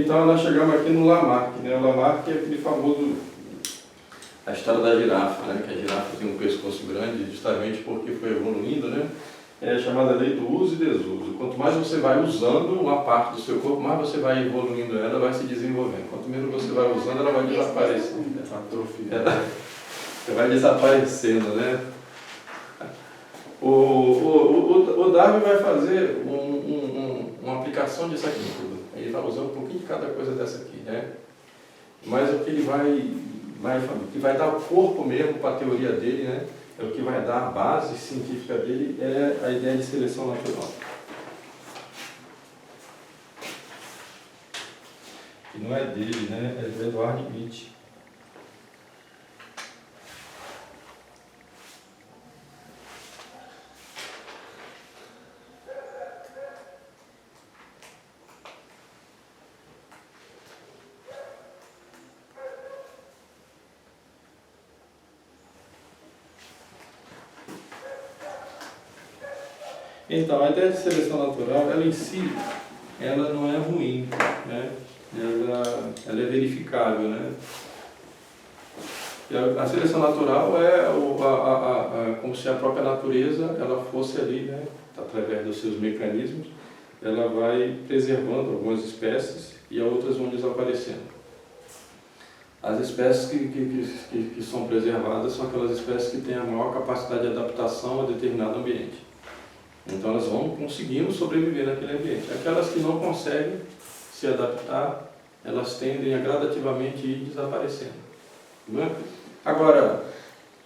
Então nós chegamos aqui no Lamarck, né? O Lamarck é aquele famoso, a história da girafa, né? Que a girafa tem um pescoço grande justamente porque foi evoluindo, né? É a chamada lei do uso e desuso. Quanto mais você vai usando uma parte do seu corpo, mais você vai evoluindo ela, vai se desenvolvendo. Quanto menos você vai usando, ela vai desaparecendo. Você vai desaparecendo, né? O Darwin vai fazer uma aplicação disso aqui tudo. Ele vai usar um pouquinho de cada coisa dessa aqui, né? Mas o que ele vai dar o corpo mesmo para a teoria dele, né? É o que vai dar a base científica dele, é a ideia de seleção natural. Que não é dele, né? É do Edward Mitchell. Então, a ideia de seleção natural, ela em si, ela não é ruim, né? Ela é verificável, né? A seleção natural é como se a própria natureza ela fosse ali, né? Através dos seus mecanismos, ela vai preservando algumas espécies e outras vão desaparecendo. As espécies que são preservadas são aquelas espécies que têm a maior capacidade de adaptação a determinado ambiente. Então elas vão conseguindo sobreviver naquele ambiente. Aquelas que não conseguem se adaptar, elas tendem a gradativamente ir desaparecendo. Não é? Agora,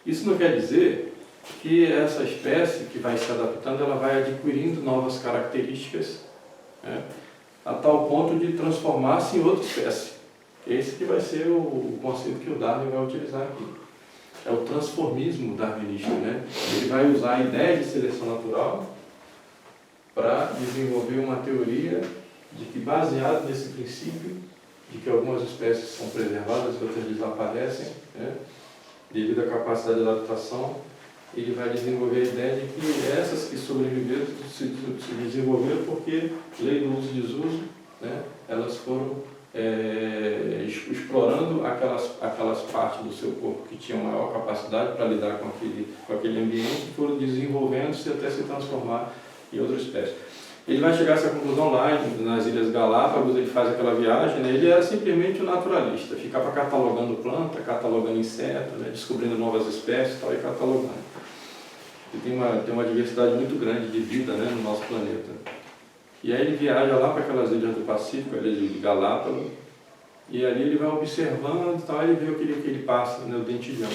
isso não quer dizer que essa espécie que vai se adaptando, ela vai adquirindo novas características, né, a tal ponto de transformar-se em outra espécie. Esse que vai ser o conceito que o Darwin vai utilizar aqui. É o transformismo darwinista, né? Ele vai usar a ideia de seleção natural para desenvolver uma teoria de que, baseado nesse princípio, de que algumas espécies são preservadas e outras desaparecem, né, devido à capacidade de adaptação, ele vai desenvolver a ideia de que essas que sobreviveram se desenvolveram porque, lei do uso e desuso, né, elas foram explorando aquelas partes do seu corpo que tinham maior capacidade para lidar com aquele ambiente e foram desenvolvendo-se até se transformar em outra espécie. Ele vai chegar a essa conclusão lá nas Ilhas Galápagos, ele faz aquela viagem, né? Ele era simplesmente um naturalista, ficava catalogando planta, catalogando inseto, né? Descobrindo novas espécies tal, e catalogando. E tem uma diversidade muito grande de vida, né, no nosso planeta. E aí ele viaja lá para aquelas ilhas do Pacífico, a ilha de Galápagos, e ali ele vai observando e tal, ele vê aquele pássaro, né, o dentilhão.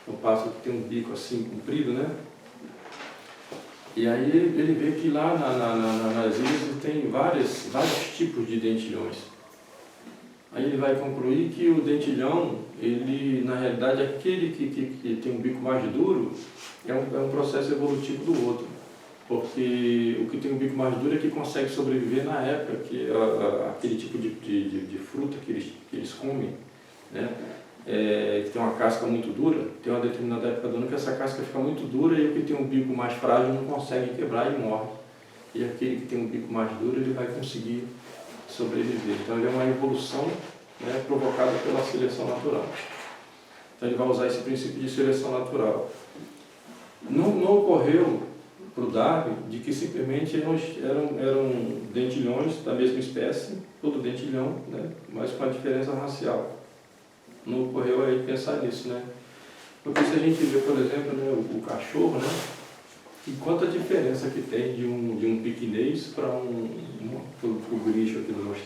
Um pássaro que tem um bico assim comprido, né? E aí ele vê que lá nas ilhas tem vários tipos de dentilhões. Aí ele vai concluir que o dentilhão, ele, na realidade, aquele que tem um bico mais duro, é um processo evolutivo do outro. Porque o que tem um bico mais duro é que consegue sobreviver na época que aquele tipo de fruta que eles comem, né? Que tem uma casca muito dura, tem uma determinada época do ano que essa casca fica muito dura e o que tem um bico mais frágil não consegue quebrar e morre. E aquele que tem um bico mais duro, ele vai conseguir sobreviver. Então ele é uma evolução, né, provocada pela seleção natural. Então ele vai usar esse princípio de seleção natural. Não ocorreu para o Darwin de que simplesmente eram dentilhões da mesma espécie, todo dentilhão, né, mas com a diferença racial. Não ocorreu aí pensar nisso, né? Porque se a gente vê, por exemplo, né, o cachorro, né, e quanta diferença que tem de um piquinês para o gricho aqui do nosso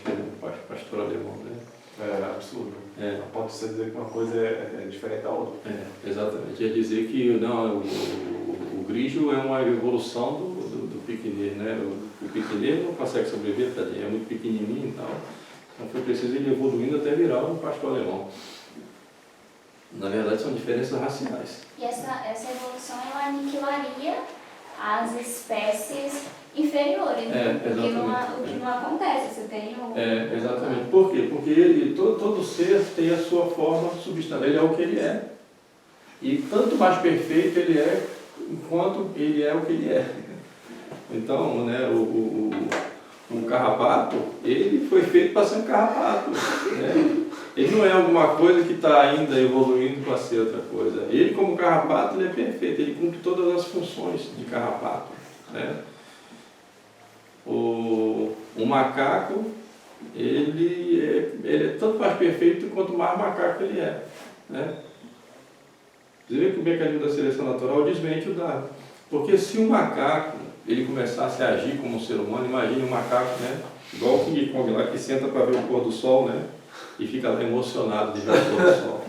pastor alemão, né? É absurdo. Pode-se dizer que uma coisa é diferente da outra. Exatamente. Quer dizer que não, o gricho é uma evolução do piquinês, né? O piquinês não consegue sobreviver, tadinho, é muito pequenininho e tal. Então foi preciso ele evoluindo até virar um pastor alemão. Na verdade, são diferenças raciais. E essa evolução, ela aniquilaria as espécies inferiores, né? O que não acontece, você tem o... Exatamente. Por quê? Porque todo ser tem a sua forma substancial, ele é o que ele é. E tanto mais perfeito ele é, enquanto ele é o que ele é. Então, né, Um carrapato, ele foi feito para ser um carrapato. Né? Ele não é alguma coisa que está ainda evoluindo para ser outra coisa. Ele, como carrapato, ele é perfeito, ele cumpre todas as funções de carrapato. Né? O macaco, ele é tanto mais perfeito quanto mais macaco ele é. Né? Você vê que o mecanismo da seleção natural desmente o Darwin. Porque se o macaco ele começasse a agir como um ser humano, imagine um macaco, né? Igual o King Kong lá, que senta para ver o pôr do sol, né? E fica lá emocionado de ver o pôr do sol.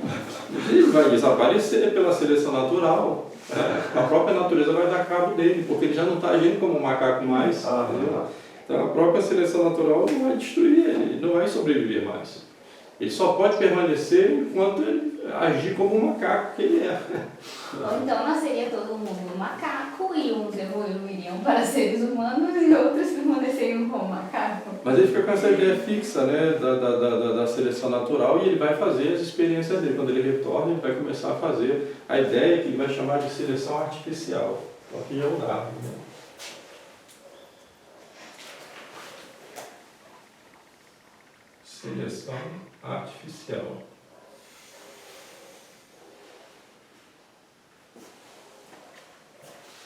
Ele vai desaparecer pela seleção natural. Né? A própria natureza vai dar cabo dele, porque ele já não está agindo como um macaco mais. Entendeu? Então a própria seleção natural não vai destruir ele não vai sobreviver mais. Ele só pode permanecer enquanto ele agir como um macaco que ele é. Ou então nasceria todo mundo macaco e uns evoluiriam para seres humanos e outros permaneceriam como macaco. Mas ele fica com essa ideia fixa, né, da seleção natural e ele vai fazer as experiências dele. Quando ele retorna, ele vai começar a fazer a ideia que ele vai chamar de seleção artificial. Então aqui já é o Darwin. Né? Seleção artificial.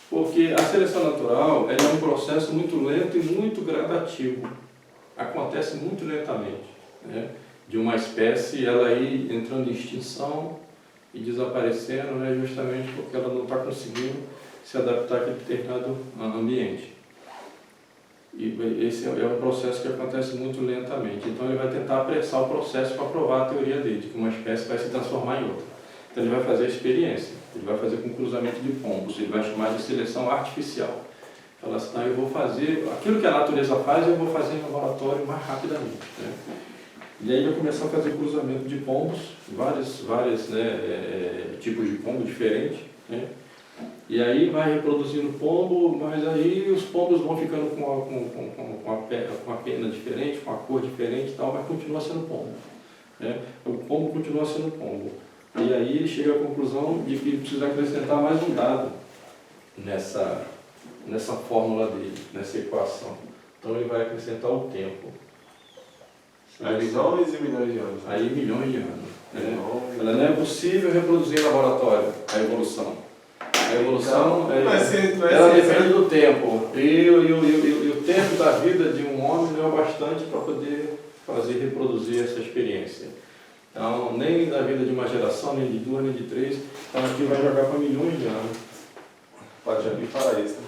Porque a seleção natural ela é um processo muito lento e muito gradativo. Acontece muito lentamente. Né? De uma espécie ela ir entrando em extinção e desaparecendo, né? Justamente porque ela não está conseguindo se adaptar àquele determinado ambiente. E esse é um processo que acontece muito lentamente. Então ele vai tentar apressar o processo para provar a teoria dele, de que uma espécie vai se transformar em outra. Então ele vai fazer a experiência, ele vai fazer com cruzamento de pombos, ele vai chamar de seleção artificial. Fala assim, eu vou fazer, aquilo que a natureza faz, eu vou fazer em laboratório mais rapidamente. Né? E aí vai começar a fazer cruzamento de pombos, vários tipos de pombo diferentes. Né? E aí vai reproduzindo pombo, mas aí os pombos vão ficando com a pena diferente, com a cor diferente e tal, mas continua sendo pombo. Né? O pombo continua sendo pombo. E aí ele chega à conclusão de que precisa acrescentar mais um dado nessa fórmula dele, nessa equação. Então ele vai acrescentar o tempo. Aí milhões e milhões de anos. Aí milhões de anos. Né? Ela não é possível reproduzir em laboratório a evolução. A evolução ela depende do tempo. E o tempo da vida de um homem não é o bastante para poder reproduzir essa experiência. Então, nem da vida de uma geração, nem de duas, nem de três. Então aqui vai jogar para milhões de anos. Pode já me falar isso. Né?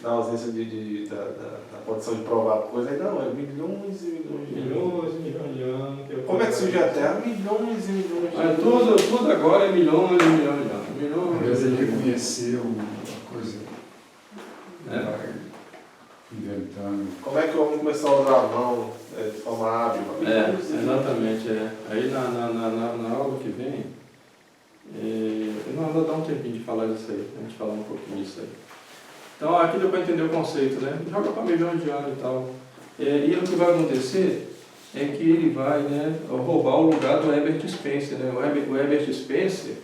Na ausência da condição de provar a coisa, aí não, é milhões e milhões de anos. Milhões e milhões de anos. Como é que surgiu a Terra? Milhões e milhões de anos. Tudo agora é milhões e milhões de anos. Às vezes ele reconheceu uma coisa, vai inventando. Como é que o homem começou a usar a mão de forma hábil? Exatamente. Aí na aula que vem, não dá um tempinho de falar disso aí, a gente falar um pouquinho disso aí. Então aqui deu para entender o conceito, né? Joga para milhões de anos e tal. E o que vai acontecer é que ele vai, né, roubar o lugar do Herbert Spencer. Né? O Herbert Spencer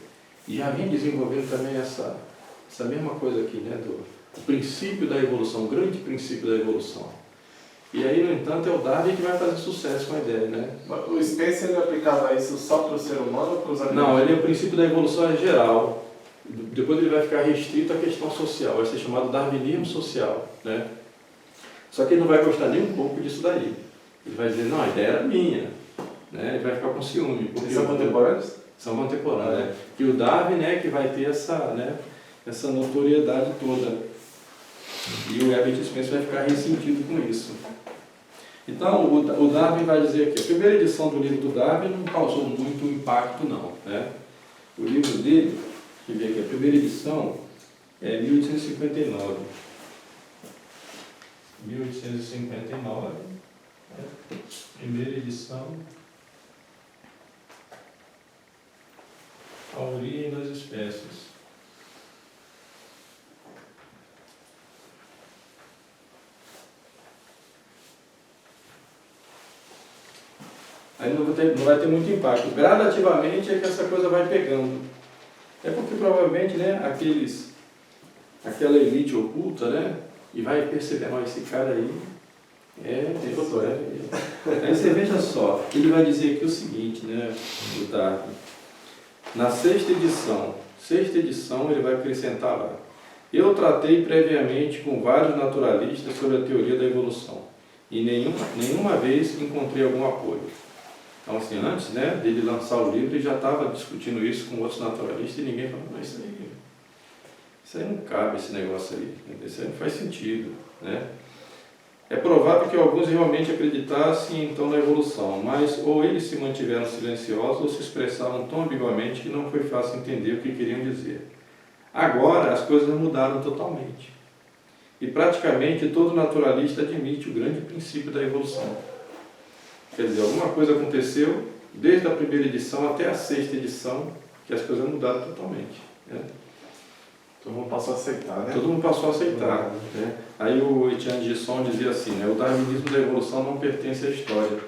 já vinha desenvolvendo também essa mesma coisa aqui, né? Do princípio da evolução, o grande princípio da evolução. E aí, no entanto, é o Darwin que vai fazer sucesso com a ideia, né? O Spencer ele aplicava isso só para o ser humano ou para os animais? Não, ele é o princípio da evolução é geral. Depois ele vai ficar restrito à questão social, vai ser chamado darwinismo social, né? Só que ele não vai gostar nem um pouco disso daí. Ele vai dizer, não, a ideia era minha, né? Ele vai ficar com ciúme. Eles são contemporâneos? São contemporâneos, né? Que o Darwin, né, que vai ter essa notoriedade toda. E o Herbert Spencer vai ficar ressentido com isso. Então, o Darwin vai dizer que a primeira edição do livro do Darwin não causou muito impacto, não, né? O livro dele, que vê aqui, a primeira edição é 1859. 1859, primeira edição, A Origem das Espécies. Aí não vai ter muito impacto. Gradativamente é que essa coisa vai pegando. É porque provavelmente, né, aquela elite oculta, né, e vai percebendo, esse cara aí, Tem futuro. Aí você veja só, ele vai dizer aqui o seguinte, né, o Darwin. Na sexta edição ele vai acrescentar lá. Eu tratei previamente com vários naturalistas sobre a teoria da evolução e nenhuma vez encontrei algum apoio. Então, assim, antes, né, dele lançar o livro, ele já estava discutindo isso com outros naturalistas e ninguém falou, não, isso aí não cabe, esse negócio aí, isso aí não faz sentido, né? É provável que alguns realmente acreditassem então na evolução, mas ou eles se mantiveram silenciosos ou se expressavam tão ambiguamente que não foi fácil entender o que queriam dizer. Agora as coisas mudaram totalmente. E praticamente todo naturalista admite o grande princípio da evolução. Quer dizer, alguma coisa aconteceu desde a primeira edição até a sexta edição que as coisas mudaram totalmente, né? Todo mundo passou a aceitar, né? Todo mundo passou a aceitar, né? Aí o Etienne Gisson dizia assim, né? O darwinismo da evolução não pertence à história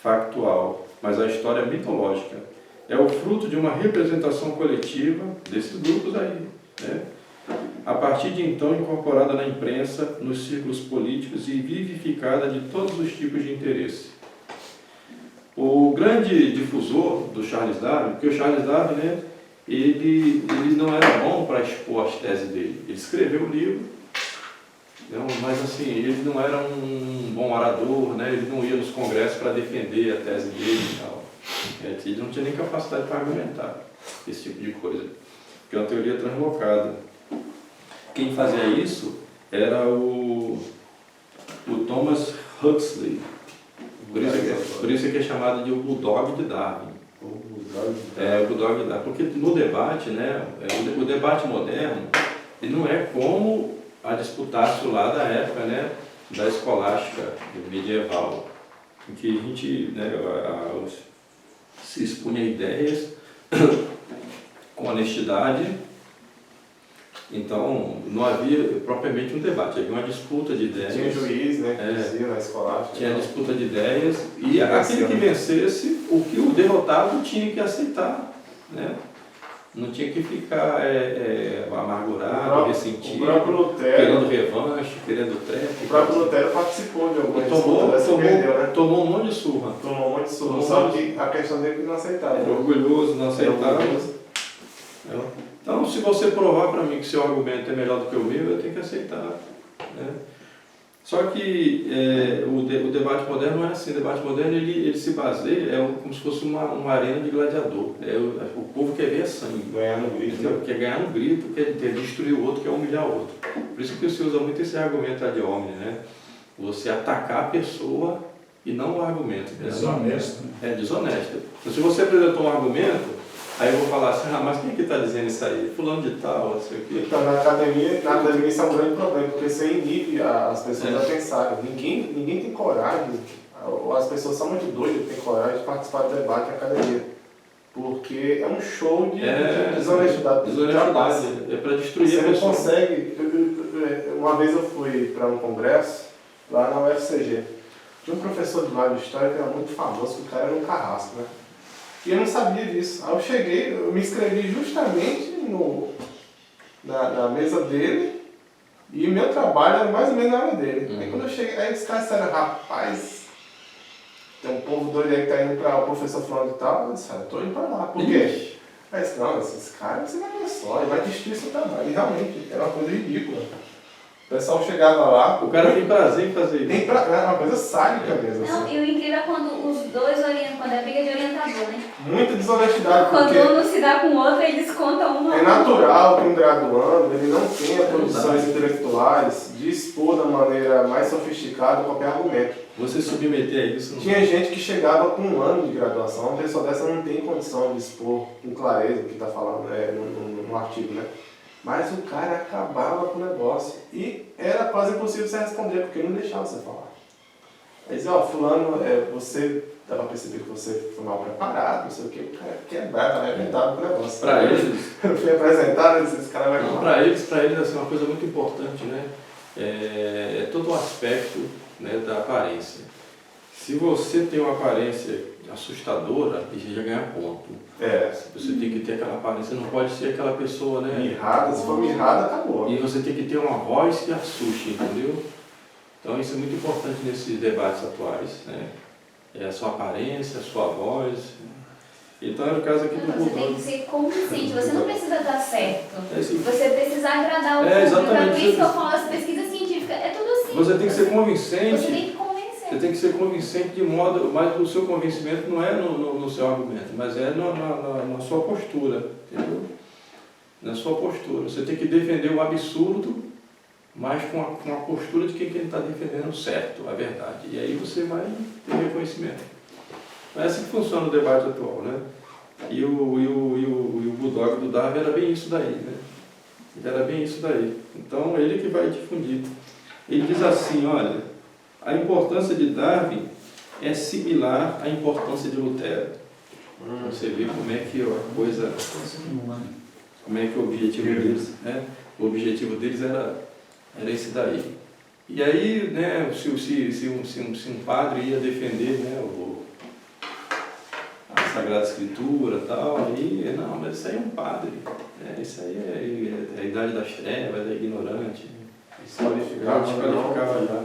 factual, mas à história mitológica. É o fruto de uma representação coletiva desses grupos aí, né? A partir de então incorporada na imprensa, nos círculos políticos e vivificada de todos os tipos de interesse. O grande difusor do Charles Darwin, porque o Charles Darwin, né, ele não era bom para expor as teses dele. Ele escreveu o livro, não, mas assim, ele não era um bom orador, né, ele não ia nos congressos para defender a tese dele e tal. Ele não tinha nem capacidade para argumentar esse tipo de coisa, porque é uma teoria translocada. Quem fazia isso era o Thomas Huxley. Por isso é que é chamado de o Bulldog de Darwin. O Bulldog de Darwin. Porque no debate, né, o debate moderno, ele não é como a disputácio lá da época, né, da escolástica medieval, em que a gente, né, se expunha ideias com honestidade. Então, não havia propriamente um debate, havia uma disputa de ideias. Tinha juiz, né, que dizia na escola. Tinha disputa de ideias e aquele que vencesse, o que o derrotado tinha que aceitar, né? Não tinha que ficar amargurado, ressentido, querendo revanche, querendo treco. O próprio Lutero participou de alguma disputa dessa, perdeu, né? Tomou um monte de surra. Só que a questão dele que não aceitava. Era orgulhoso, não aceitava. Então, se você provar para mim que seu argumento é melhor do que o meu, eu tenho que aceitar, né? Só que o debate moderno não é assim. O debate moderno ele se baseia como se fosse uma arena de gladiador. O povo quer ver sangue. Ganhar no grito. Quer ganhar no grito, quer destruir o outro, quer humilhar o outro. Por isso que se usa muito esse argumento ad hominem, né? Você atacar a pessoa e não o argumento. Desonesto. É desonesto. Então, se você apresentou um argumento, aí eu vou falar assim, mas quem é que está dizendo isso aí? Fulano de tal, não sei o quê. Então, na academia isso é um grande problema, porque você inibe as pessoas a pensarem. Ninguém tem coragem, as pessoas são muito doidas, tem coragem de participar do debate na academia. Porque é um show de desonestidade. Desonestidade, é para destruir você a pessoa. Você não consegue. Uma vez eu fui para um congresso, lá na UFCG. Tinha um professor de lá de história que era muito famoso, que o cara era um carrasco, né? E eu não sabia disso. Aí eu cheguei, eu me inscrevi justamente na mesa dele e meu trabalho era mais ou menos na área dele. Aí quando eu cheguei, aí os caras disseram, rapaz, tem um povo doido aí que tá indo para o professor falando e tal. Eu disse, eu tô indo para lá. Por quê? Aí eu disse, não, esses caras, você vai ver só, ele vai destruir seu trabalho. E realmente, era uma coisa ridícula. O pessoal chegava lá... O cara tem prazer em fazer isso. É uma coisa sádica mesmo. Não, assim. e o incrível é quando os dois orientam, quando é briga de orientador, né? Muita desonestidade. Quando porque um não se dá com o outro, eles contam um. é natural que um graduando ele não tenha condições intelectuais de expor da maneira mais sofisticada qualquer argumento. Você submeter a isso... Tinha gente que chegava com 1 ano de graduação, uma pessoa dessa não tem condição de expor com clareza o que está falando no artigo, né? Mas o cara acabava com o negócio e era quase impossível você responder, porque ele não deixava você falar. Aí dizia, fulano, você dá pra perceber que você foi mal preparado, não sei o que, o cara quebrado, arrebentado com o negócio. Para eles... Eu fui apresentado, esse cara vai falar. Para eles assim, uma coisa muito importante, né? É todo o aspecto, né, da aparência. Se você tem uma aparência assustadora, você já ganha ponto. Você tem que ter aquela aparência, não pode ser aquela pessoa, né? Mirrada, se for mirrada, acabou. E você tem que ter uma voz que assuste, entendeu? Então isso é muito importante nesses debates atuais, né? É a sua aparência, a sua voz. Então era o caso aqui do Você tem Bulldog. que ser consciente, você não precisa dar certo. Assim, Você precisa agradar o público. exatamente. Por isso que eu falo, as pesquisas científicas, é tudo assim. Você tem que ser convincente. Você tem que convencer. Você tem que ser convincente de modo, mas o seu convencimento não é no seu argumento, mas é na sua postura, entendeu? Na sua postura. Você tem que defender o absurdo, mas com a postura de quem está defendendo o certo, a verdade. E aí você vai ter reconhecimento. É assim que funciona o debate atual, né? E o Bulldog do Darwin era bem isso daí, né? Ele era bem isso daí. Então, ele que vai difundir. Ele diz assim, olha, a importância de Darwin é similar à importância de Lutero. Você vê como é que a coisa, como é que o objetivo deles, né? O objetivo deles era esse daí. E aí, né, se um padre ia defender, né, a Sagrada Escritura e tal, aí, não, mas isso aí é um padre, né, isso aí é a idade das trevas, é ignorante. Desqualificava já.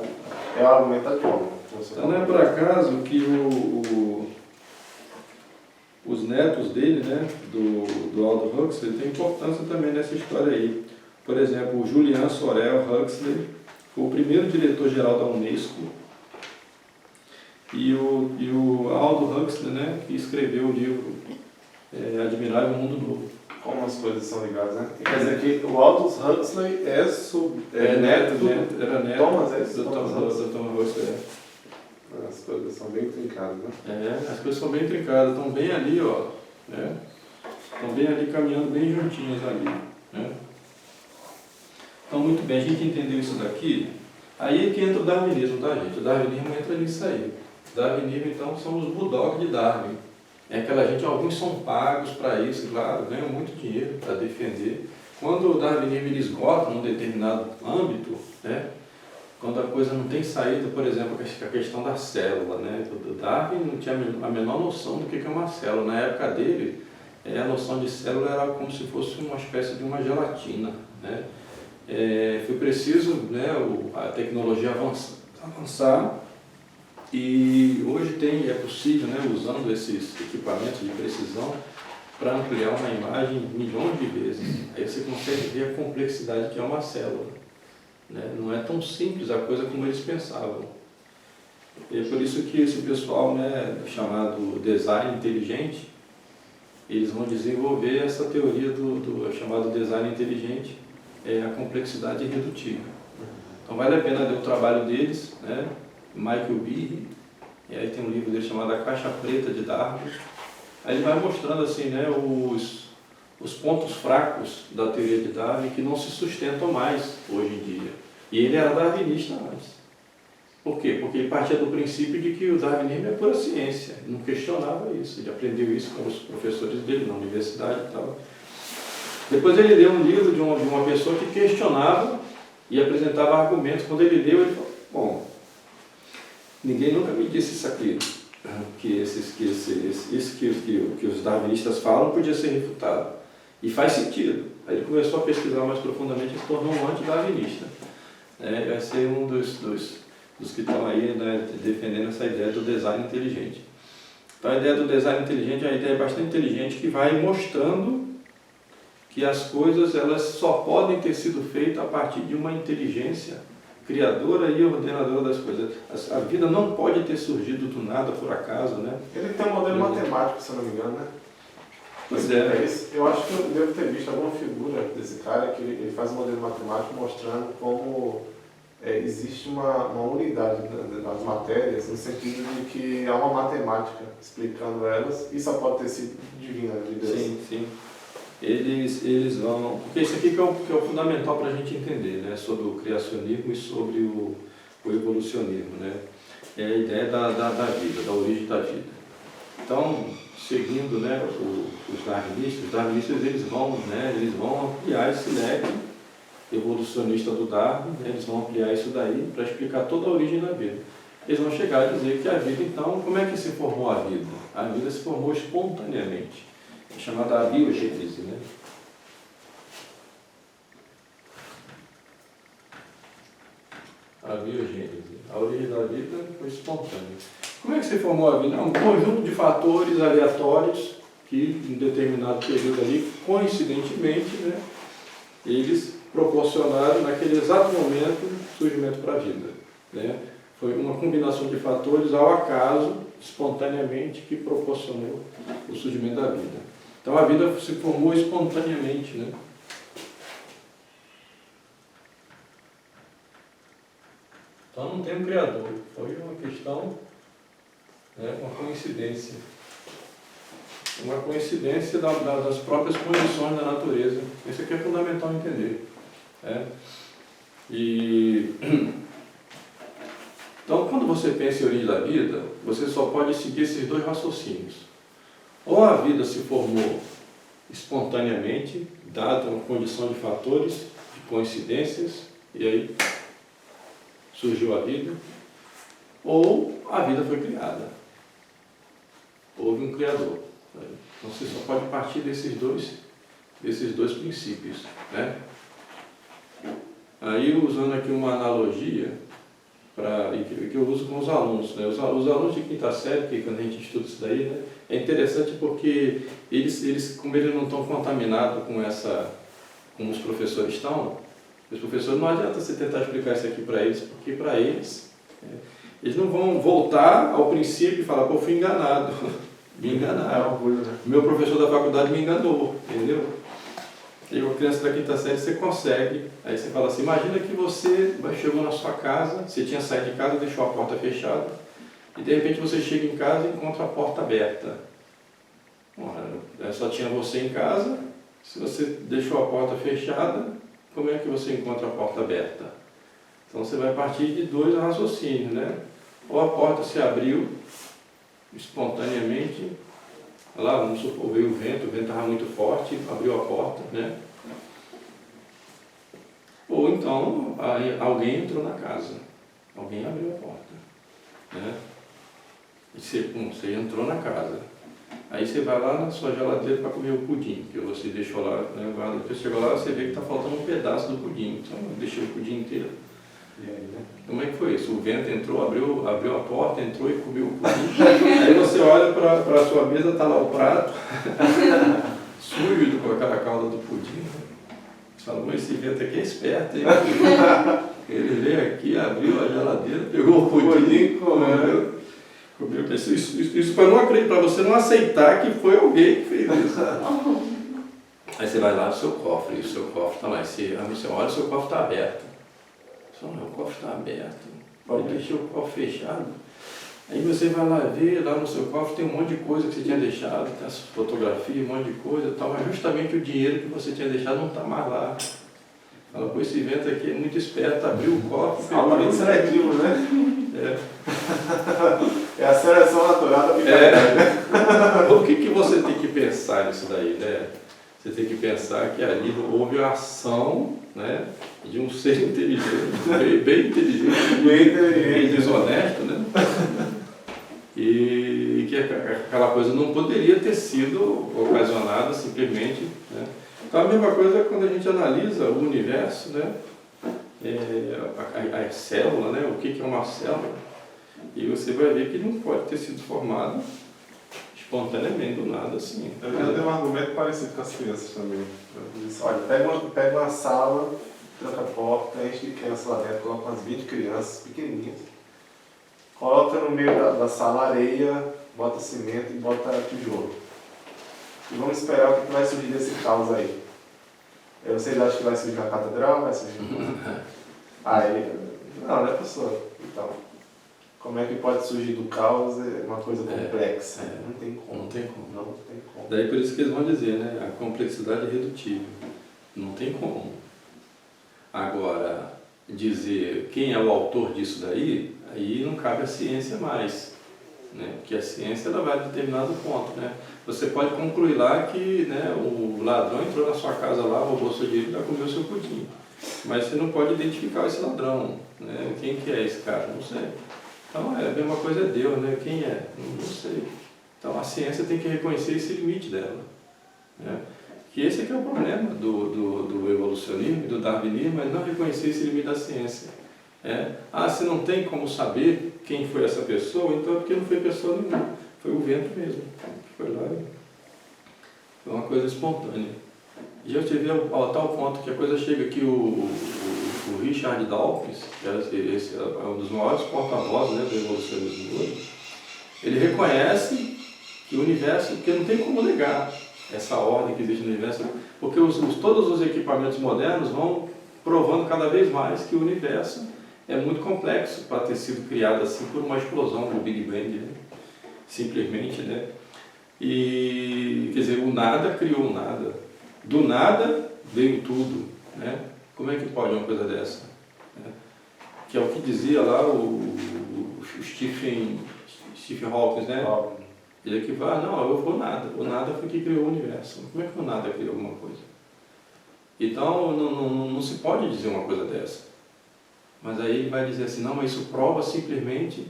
É o argumento atual. Então não é por acaso que os netos dele, né, do Aldous Huxley, tem importância também nessa história aí. Por exemplo, o Julian Sorel Huxley foi o primeiro diretor-geral da Unesco e o Aldous Huxley, né, que escreveu o livro Admirável Mundo Novo. Como as coisas são ligadas, né? Quer dizer que o Aldous Huxley neto do era neto Thomas, é isso? do Thomas Huxley. As coisas são bem trincadas, né? As coisas são bem trincadas, estão bem ali, ó, né? Estão bem ali, caminhando bem juntinhas ali, né? Então, muito bem, a gente entendeu isso daqui, aí é que entra o darwinismo, tá, gente? O darwinismo entra nisso aí. O darwinismo, então, são os bulldogs de Darwin. É aquela gente, alguns são pagos para isso, claro, ganham muito dinheiro para defender. Quando o darwinismo ele esgota num determinado âmbito, né? Quando a coisa não tem saída, por exemplo, a questão da célula, né? O Darwin não tinha a menor noção do que é uma célula. Na época dele, a noção de célula era como se fosse uma espécie de uma gelatina, né? Foi preciso, né, a tecnologia avançar e hoje é possível, né, usando esses equipamentos de precisão para ampliar uma imagem milhões de vezes. Aí você consegue ver a complexidade que é uma célula, né? Não é tão simples a coisa como eles pensavam. E é por isso que esse pessoal, né, chamado design inteligente, eles vão desenvolver essa teoria do chamado design inteligente, a complexidade redutiva. Então vale a pena ver o trabalho deles, né? Michael Behe, e aí tem um livro dele chamado A Caixa Preta de Darwin. Aí ele vai mostrando assim, né, os pontos fracos da teoria de Darwin que não se sustentam mais hoje em dia. E ele era darwinista antes. Por quê? Porque ele partia do princípio de que o darwinismo é pura ciência. Ele não questionava isso. Ele aprendeu isso com os professores dele na universidade e tal. Depois ele leu um livro de uma pessoa que questionava e apresentava argumentos. Quando ele leu, ele falou, bom, ninguém nunca me disse isso aqui, que os darwinistas falam podia ser refutado. E faz sentido. Aí ele começou a pesquisar mais profundamente e se tornou um anti-darwinista. Vai ser um dos que estão aí, né, defendendo essa ideia do design inteligente. Então a ideia do design inteligente é uma ideia bastante inteligente que vai mostrando que as coisas elas só podem ter sido feitas a partir de uma inteligência criadora e ordenadora das coisas. A vida não pode ter surgido do nada, por acaso, né? Ele tem um modelo matemático, se eu não me engano, né? Pois é. Eu acho que eu devo ter visto alguma figura desse cara que ele faz um modelo matemático mostrando como existe uma unidade das matérias, no sentido de que há uma matemática explicando elas e só pode ter sido divina de Deus. Sim, sim. Eles vão... Porque isso aqui que é o fundamental para a gente entender, né? Sobre o criacionismo e sobre o evolucionismo, né? É a ideia da vida, da origem da vida. Então, seguindo, né, os darwinistas eles vão ampliar esse leque evolucionista do Darwin, né? Eles vão ampliar isso daí para explicar toda a origem da vida. Eles vão chegar a dizer que a vida, então, como é que se formou a vida? A vida se formou espontaneamente. É chamada abiogênese, né? A biogênese. A origem da vida foi espontânea. Como é que se formou a vida? É um conjunto de fatores aleatórios que, em determinado período ali, coincidentemente, né, eles proporcionaram, naquele exato momento, surgimento para a vida. Né? Foi uma combinação de fatores ao acaso, espontaneamente, que proporcionou o surgimento da vida. Então a vida se formou espontaneamente, né? Então não tem um criador, foi uma questão, né, uma coincidência. Uma coincidência das próprias condições da natureza. Isso aqui é fundamental entender. Né? Então, quando você pensa em origem da vida, você só pode seguir esses dois raciocínios. Ou a vida se formou espontaneamente, dada uma condição de fatores, de coincidências, e aí surgiu a vida, ou a vida foi criada. Houve um criador. Então você só pode partir desses dois princípios. Né? Aí, usando aqui uma analogia, que eu uso com os alunos. Né? Os alunos de quinta série, que quando a gente estuda isso daí, né, é interessante porque eles, como eles não estão contaminados como os professores estão, os professores, não adianta você tentar explicar isso aqui para eles, porque para eles, eles não vão voltar ao princípio e falar, pô, fui enganado. Me enganaram. É orgulho, né? Meu professor da faculdade me enganou, entendeu? E uma criança da quinta série você consegue. Aí você fala assim, imagina que você chegou na sua casa, você tinha saído de casa, deixou a porta fechada, e de repente você chega em casa e encontra a porta aberta. Bom, só tinha você em casa, se você deixou a porta fechada, como é que você encontra a porta aberta? Então você vai partir de dois raciocínios, né? Ou a porta se abriu espontaneamente, lá, vamos supor, veio o vento estava muito forte, abriu a porta, né? Ou então, alguém entrou na casa, alguém abriu a porta, né? E você entrou na casa, aí você vai lá na sua geladeira para comer o pudim, que você deixou lá, né? Você chegou lá, você vê que está faltando um pedaço do pudim, então eu deixei o pudim inteiro. E aí, né? Como é que foi isso? O vento entrou, abriu a porta, entrou e comeu o pudim. Aí você olha para a sua mesa, está lá o prato, sujo com aquela calda do pudim. Você fala, mas esse vento aqui é esperto, hein? Ele veio aqui, abriu a geladeira, pegou o pudim, comeu. Isso para não acreditar, para você não aceitar que foi alguém que fez isso. Aí você vai lá no seu cofre, e o seu cofre está lá. Você olha, o seu cofre está aberto. O cofre está aberto, eu deixei o cofre fechado. Aí você vai lá ver, lá no seu cofre tem um monte de coisa que você tinha deixado, tem as fotografias, um monte de coisa e tal, mas justamente o dinheiro que você tinha deixado não está mais lá. Fala, pô, esse vento aqui é muito esperto, abriu o cofre. Altamente seletivo, né? É a seleção natural da picareta. O que você tem que pensar nisso daí, né? Você tem que pensar que ali houve a ação, né, de um ser inteligente, bem inteligente, bem desonesto, né? E que aquela coisa não poderia ter sido ocasionada simplesmente. Né? Então a mesma coisa quando a gente analisa o universo, né? A célula, né? O que é uma célula? E você vai ver que não pode ter sido formado espontaneamente, do nada, assim. Eu tenho um argumento parecido com as crianças também. Olha, pega uma sala, tranca a porta, enche de crianças lá dentro, coloca umas 20 crianças pequenininhas, coloca no meio da sala areia, bota cimento e bota tijolo. E vamos esperar o que vai surgir desse caos aí. Vocês acham que vai surgir uma catedral? Vai surgir aí, não, né, professor? Então, como é que pode surgir do caos uma coisa complexa? Não tem como. Não tem como. Não tem como. Daí por isso que eles vão dizer, né? A complexidade é redutível. Não tem como. Agora, dizer quem é o autor disso daí, aí não cabe a ciência mais. Né? Porque a ciência ela vai a determinado ponto. Né? Você pode concluir lá que, né, o ladrão entrou na sua casa lá, roubou seu dinheiro e vai comer o seu pudim. Mas você não pode identificar esse ladrão. Né? Quem que é esse cara? Não sei. Então, a mesma coisa é Deus, né? Quem é? Não sei. Então, a ciência tem que reconhecer esse limite dela. Né? Que esse é que é o problema do evolucionismo e do darwinismo, é não reconhecer esse limite da ciência. Se não tem como saber quem foi essa pessoa, então é porque não foi pessoa nenhuma, foi o vento mesmo, foi lá e foi uma coisa espontânea. E eu tive ao tal ponto que a coisa chega que o Richard Dawkins, esse é um dos maiores porta-vozes, né, do evolucionismo hoje, ele reconhece que o universo, porque não tem como negar essa ordem que existe no universo, porque todos os equipamentos modernos vão provando cada vez mais que o universo é muito complexo para ter sido criado assim por uma explosão do Big Bang, né? Simplesmente, né? E, quer dizer, o nada criou o nada. Do nada veio tudo, né? Como é que pode uma coisa dessa? Que é o que dizia lá o Stephen Hawking, né? Ele que vai, não, eu vou nada. O nada foi que criou o universo. Como é que o nada criou alguma coisa? Então, não se pode dizer uma coisa dessa. Mas aí ele vai dizer assim, não, mas isso prova simplesmente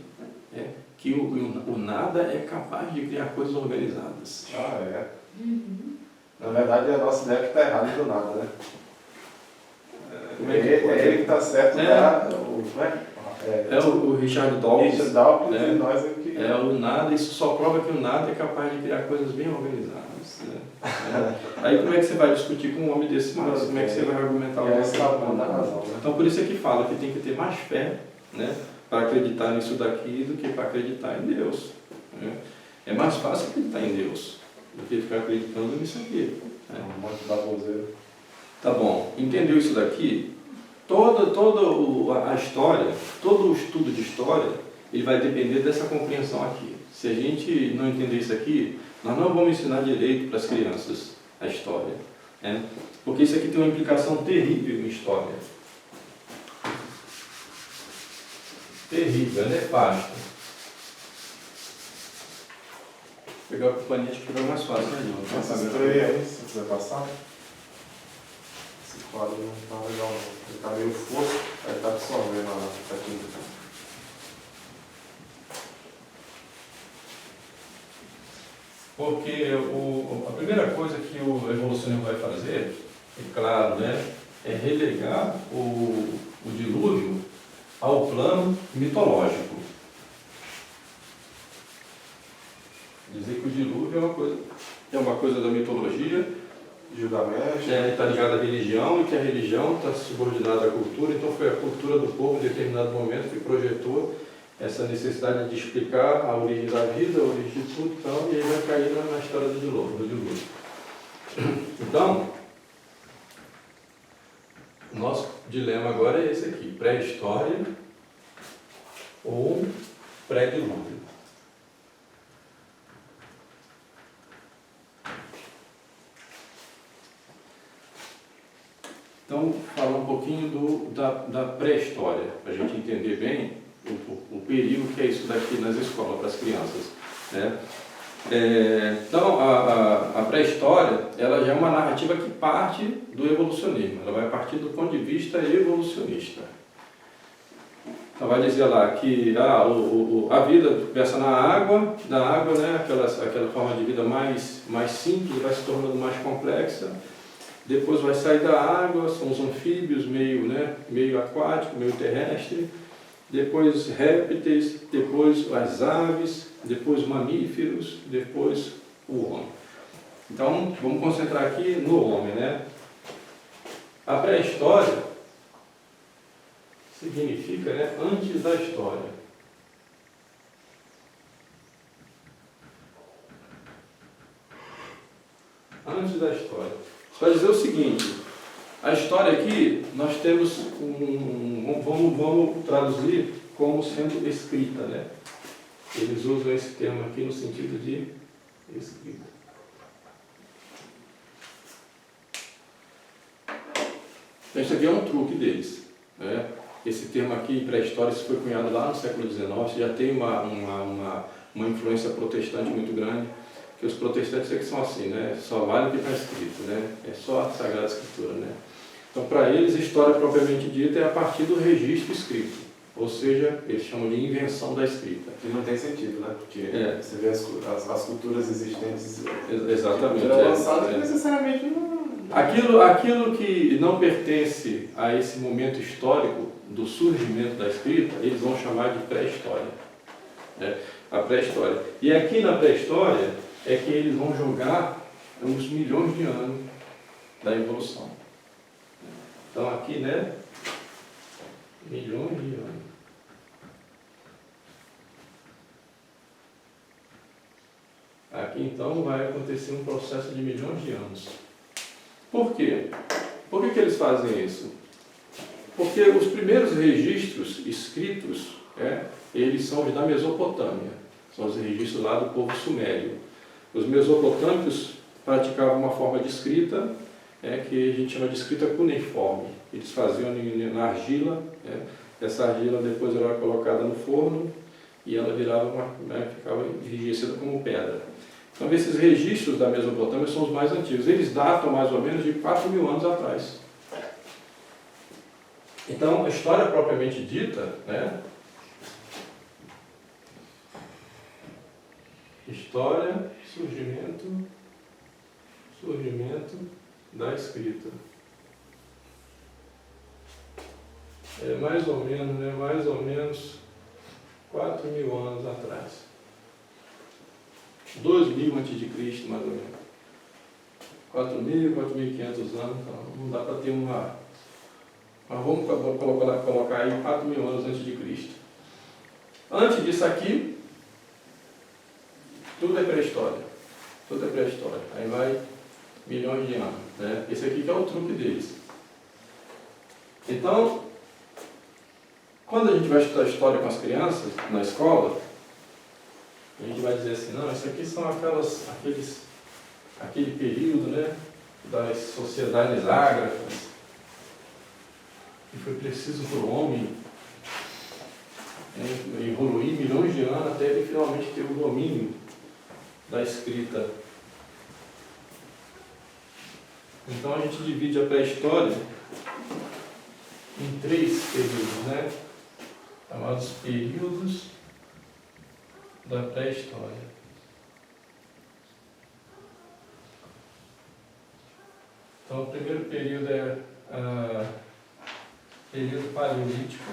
que o nada é capaz de criar coisas organizadas. Na verdade, é a nossa ideia que está errada do nada, né? Como é ele que está certo, o Richard Dawkins. Richard Dawkins e nós aqui. O nada, isso só prova que o nada é capaz de criar coisas bem organizadas. Né? Aí como é que você vai discutir com um homem desse mais? Como é que você vai argumentar o razão, né? Então por isso é que fala que tem que ter mais fé, né, para acreditar nisso daqui do que para acreditar em Deus. Né? É mais fácil acreditar em Deus do que ficar acreditando nisso aqui. Né? Um monte de baboseiro. Tá bom, entendeu isso daqui? Toda a história, todo o estudo de história, ele vai depender dessa compreensão aqui. Se a gente não entender isso aqui, nós não vamos ensinar direito para as crianças a história. Né? Porque isso aqui tem uma implicação terrível em história. Terrível, é nefasto. Vou pegar o paninho, acho que fica mais fácil, né? Essa estreia aí, se quiser passar. Esse quadro não está legal não. Ele está meio fosco, aí está absorvendo a tinta. Porque a primeira coisa que o evolucionismo vai fazer, é claro, né, é relegar o dilúvio ao plano mitológico. Dizer que o dilúvio é uma coisa da mitologia, Gilgamesh. Está ligado à religião, e que a religião está subordinada à cultura, então foi a cultura do povo em determinado momento que projetou essa necessidade de explicar a origem da vida, a origem de tudo, então, e aí vai cair na história do dilúvio. Então, o nosso dilema agora é esse aqui, pré-história ou pré-dilúvio. Então, falar um pouquinho da pré-história, para a gente entender bem o perigo que é isso daqui nas escolas para as crianças. Né? Então, a pré-história, ela já é uma narrativa que parte do evolucionismo, ela vai partir do ponto de vista evolucionista. Então, vai dizer lá que a vida começa na água, né, aquela forma de vida mais simples, vai se tornando mais complexa. Depois vai sair da água, são os anfíbios, meio aquático, meio terrestre. Depois répteis, depois as aves, depois mamíferos, depois o homem. Então, vamos concentrar aqui no homem, né? A pré-história significa, né, antes da história. Antes da história. Para dizer o seguinte, a história aqui, nós temos vamos traduzir como sendo escrita, né? Eles usam esse termo aqui no sentido de escrita. Então, isso aqui é um truque deles, né? Esse termo aqui, pré-história, isso foi cunhado lá no século XIX, já tem uma influência protestante muito grande. Que os protestantes é que são assim, né? Só vale o que está escrito, né? É só a Sagrada Escritura, né? Então, para eles, história propriamente dita é a partir do registro escrito, ou seja, eles chamam de invenção da escrita. Que não tem sentido, né? Porque você vê as culturas existentes. Exatamente. Cultura avançada que necessariamente Aquilo que não pertence a esse momento histórico do surgimento da escrita, eles vão chamar de pré-história. Né? A pré-história. E aqui na pré-história é que eles vão jogar uns milhões de anos da evolução. Então aqui, né? Milhões de anos. Aqui então vai acontecer um processo de milhões de anos. Por quê? Por que eles fazem isso? Porque os primeiros registros escritos, eles são os da Mesopotâmia. São os registros lá do povo sumério. Os mesopotâmicos praticavam uma forma de escrita que a gente chama de escrita cuneiforme. Eles faziam na argila, essa argila depois era colocada no forno e ela virava ficava enrijecida como pedra. Então esses registros da Mesopotâmia são os mais antigos. Eles datam mais ou menos de 4.000 anos atrás. Então a história propriamente dita, história, surgimento da escrita. É mais ou menos 4.000 anos atrás. 2.000 a.C., mais ou menos. 4.000, 4.500 anos, então não dá para ter uma... Mas vamos colocar aí 4.000 anos antes de Cristo. Antes disso aqui, tudo é pré-história. Tudo é pré-história. Aí vai milhões de anos. Né? Esse aqui que é o truque deles. Então, quando a gente vai estudar história com as crianças, na escola, a gente vai dizer assim, não, isso aqui são aquele período, das sociedades ágrafas, que foi preciso para o homem evoluir milhões de anos até ele finalmente ter o domínio da escrita. Então a gente divide a pré-história em 3 períodos, chamados períodos da pré-história. Então o primeiro período é período paleolítico.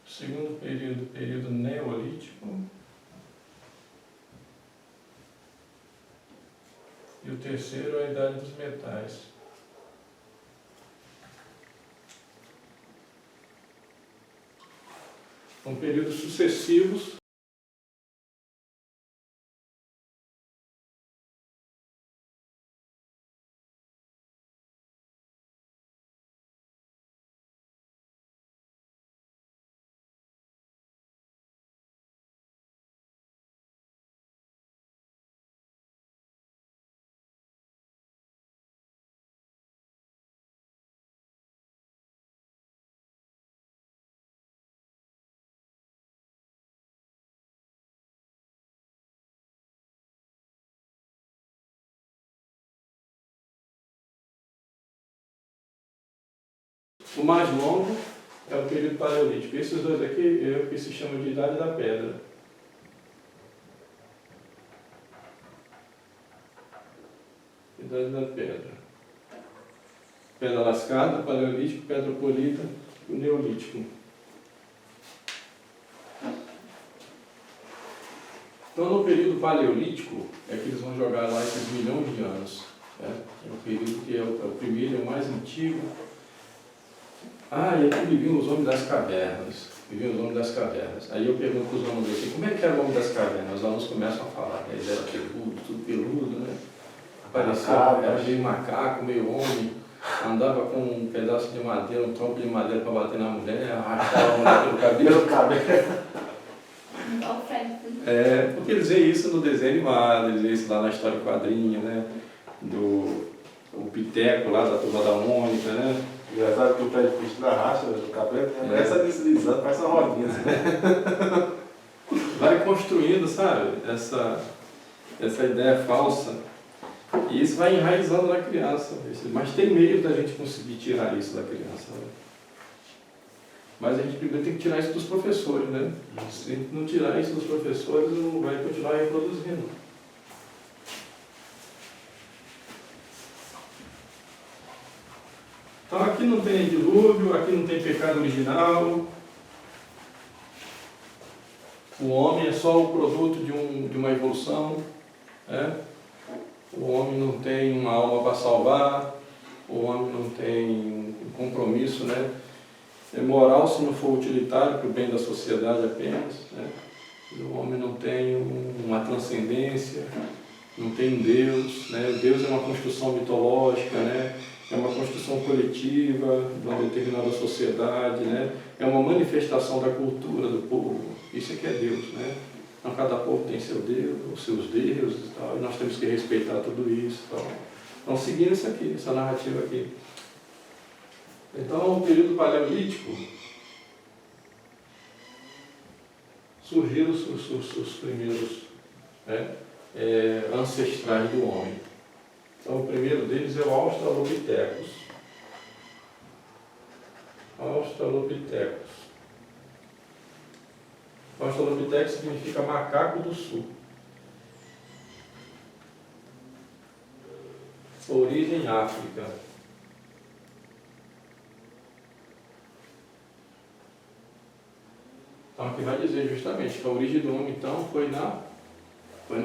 O segundo período, período neolítico. E o terceiro é a idade dos metais. São períodos sucessivos. O mais longo é o período paleolítico. Esses dois aqui é o que se chama de Idade da Pedra. Idade da Pedra. Pedra lascada, paleolítico, pedra polida e o neolítico. Então, no período paleolítico, é que eles vão jogar lá esses milhões de anos. É o período que é o primeiro, é o mais antigo. E aqui viviam os homens das cavernas. Aí eu pergunto para os alunos assim, como é que era o homem das cavernas? Os alunos começam a falar, eles eram peludos, tudo peludo, Parecia, era meio macaco, meio homem, andava com um pedaço de madeira, um tronco de madeira para bater na mulher, arrastava a mulher pelo cabelo. Porque eles veem isso no desenho animado, eles veem isso lá na história em quadrinho, o Piteco lá da Turma da Mônica, Engraçado que o pé de Cristo da racha, o cabelo, começa deslizando, parece uma rodinha. Vai construindo, sabe, essa ideia falsa. E isso vai enraizando na criança. Mas tem meio da gente conseguir tirar isso da criança. Mas a gente primeiro tem que tirar isso dos professores, Se a gente não tirar isso dos professores, não vai continuar reproduzindo. Então aqui não tem dilúvio, aqui não tem pecado original. O homem é só o produto de uma evolução. Né? O homem não tem uma alma para salvar, o homem não tem um compromisso, né? É moral se não for utilitário para o bem da sociedade apenas. Né? O homem não tem uma transcendência, não tem um Deus. Né? Deus é uma construção mitológica, né? É uma construção coletiva de uma determinada sociedade, né? É uma manifestação da cultura do povo. Isso é que é Deus. Né? Então, cada povo tem seu Deus, os seus deuses e tal, e nós temos que respeitar tudo isso. Tal. Então, seguindo isso aqui, essa narrativa aqui. Então, no período paleolítico, surgiram os primeiros ancestrais do homem. Então, o primeiro deles é o Australopithecus. Australopithecus. Australopithecus significa macaco do sul. Origem África. Então aqui vai dizer justamente que a origem do homem então foi na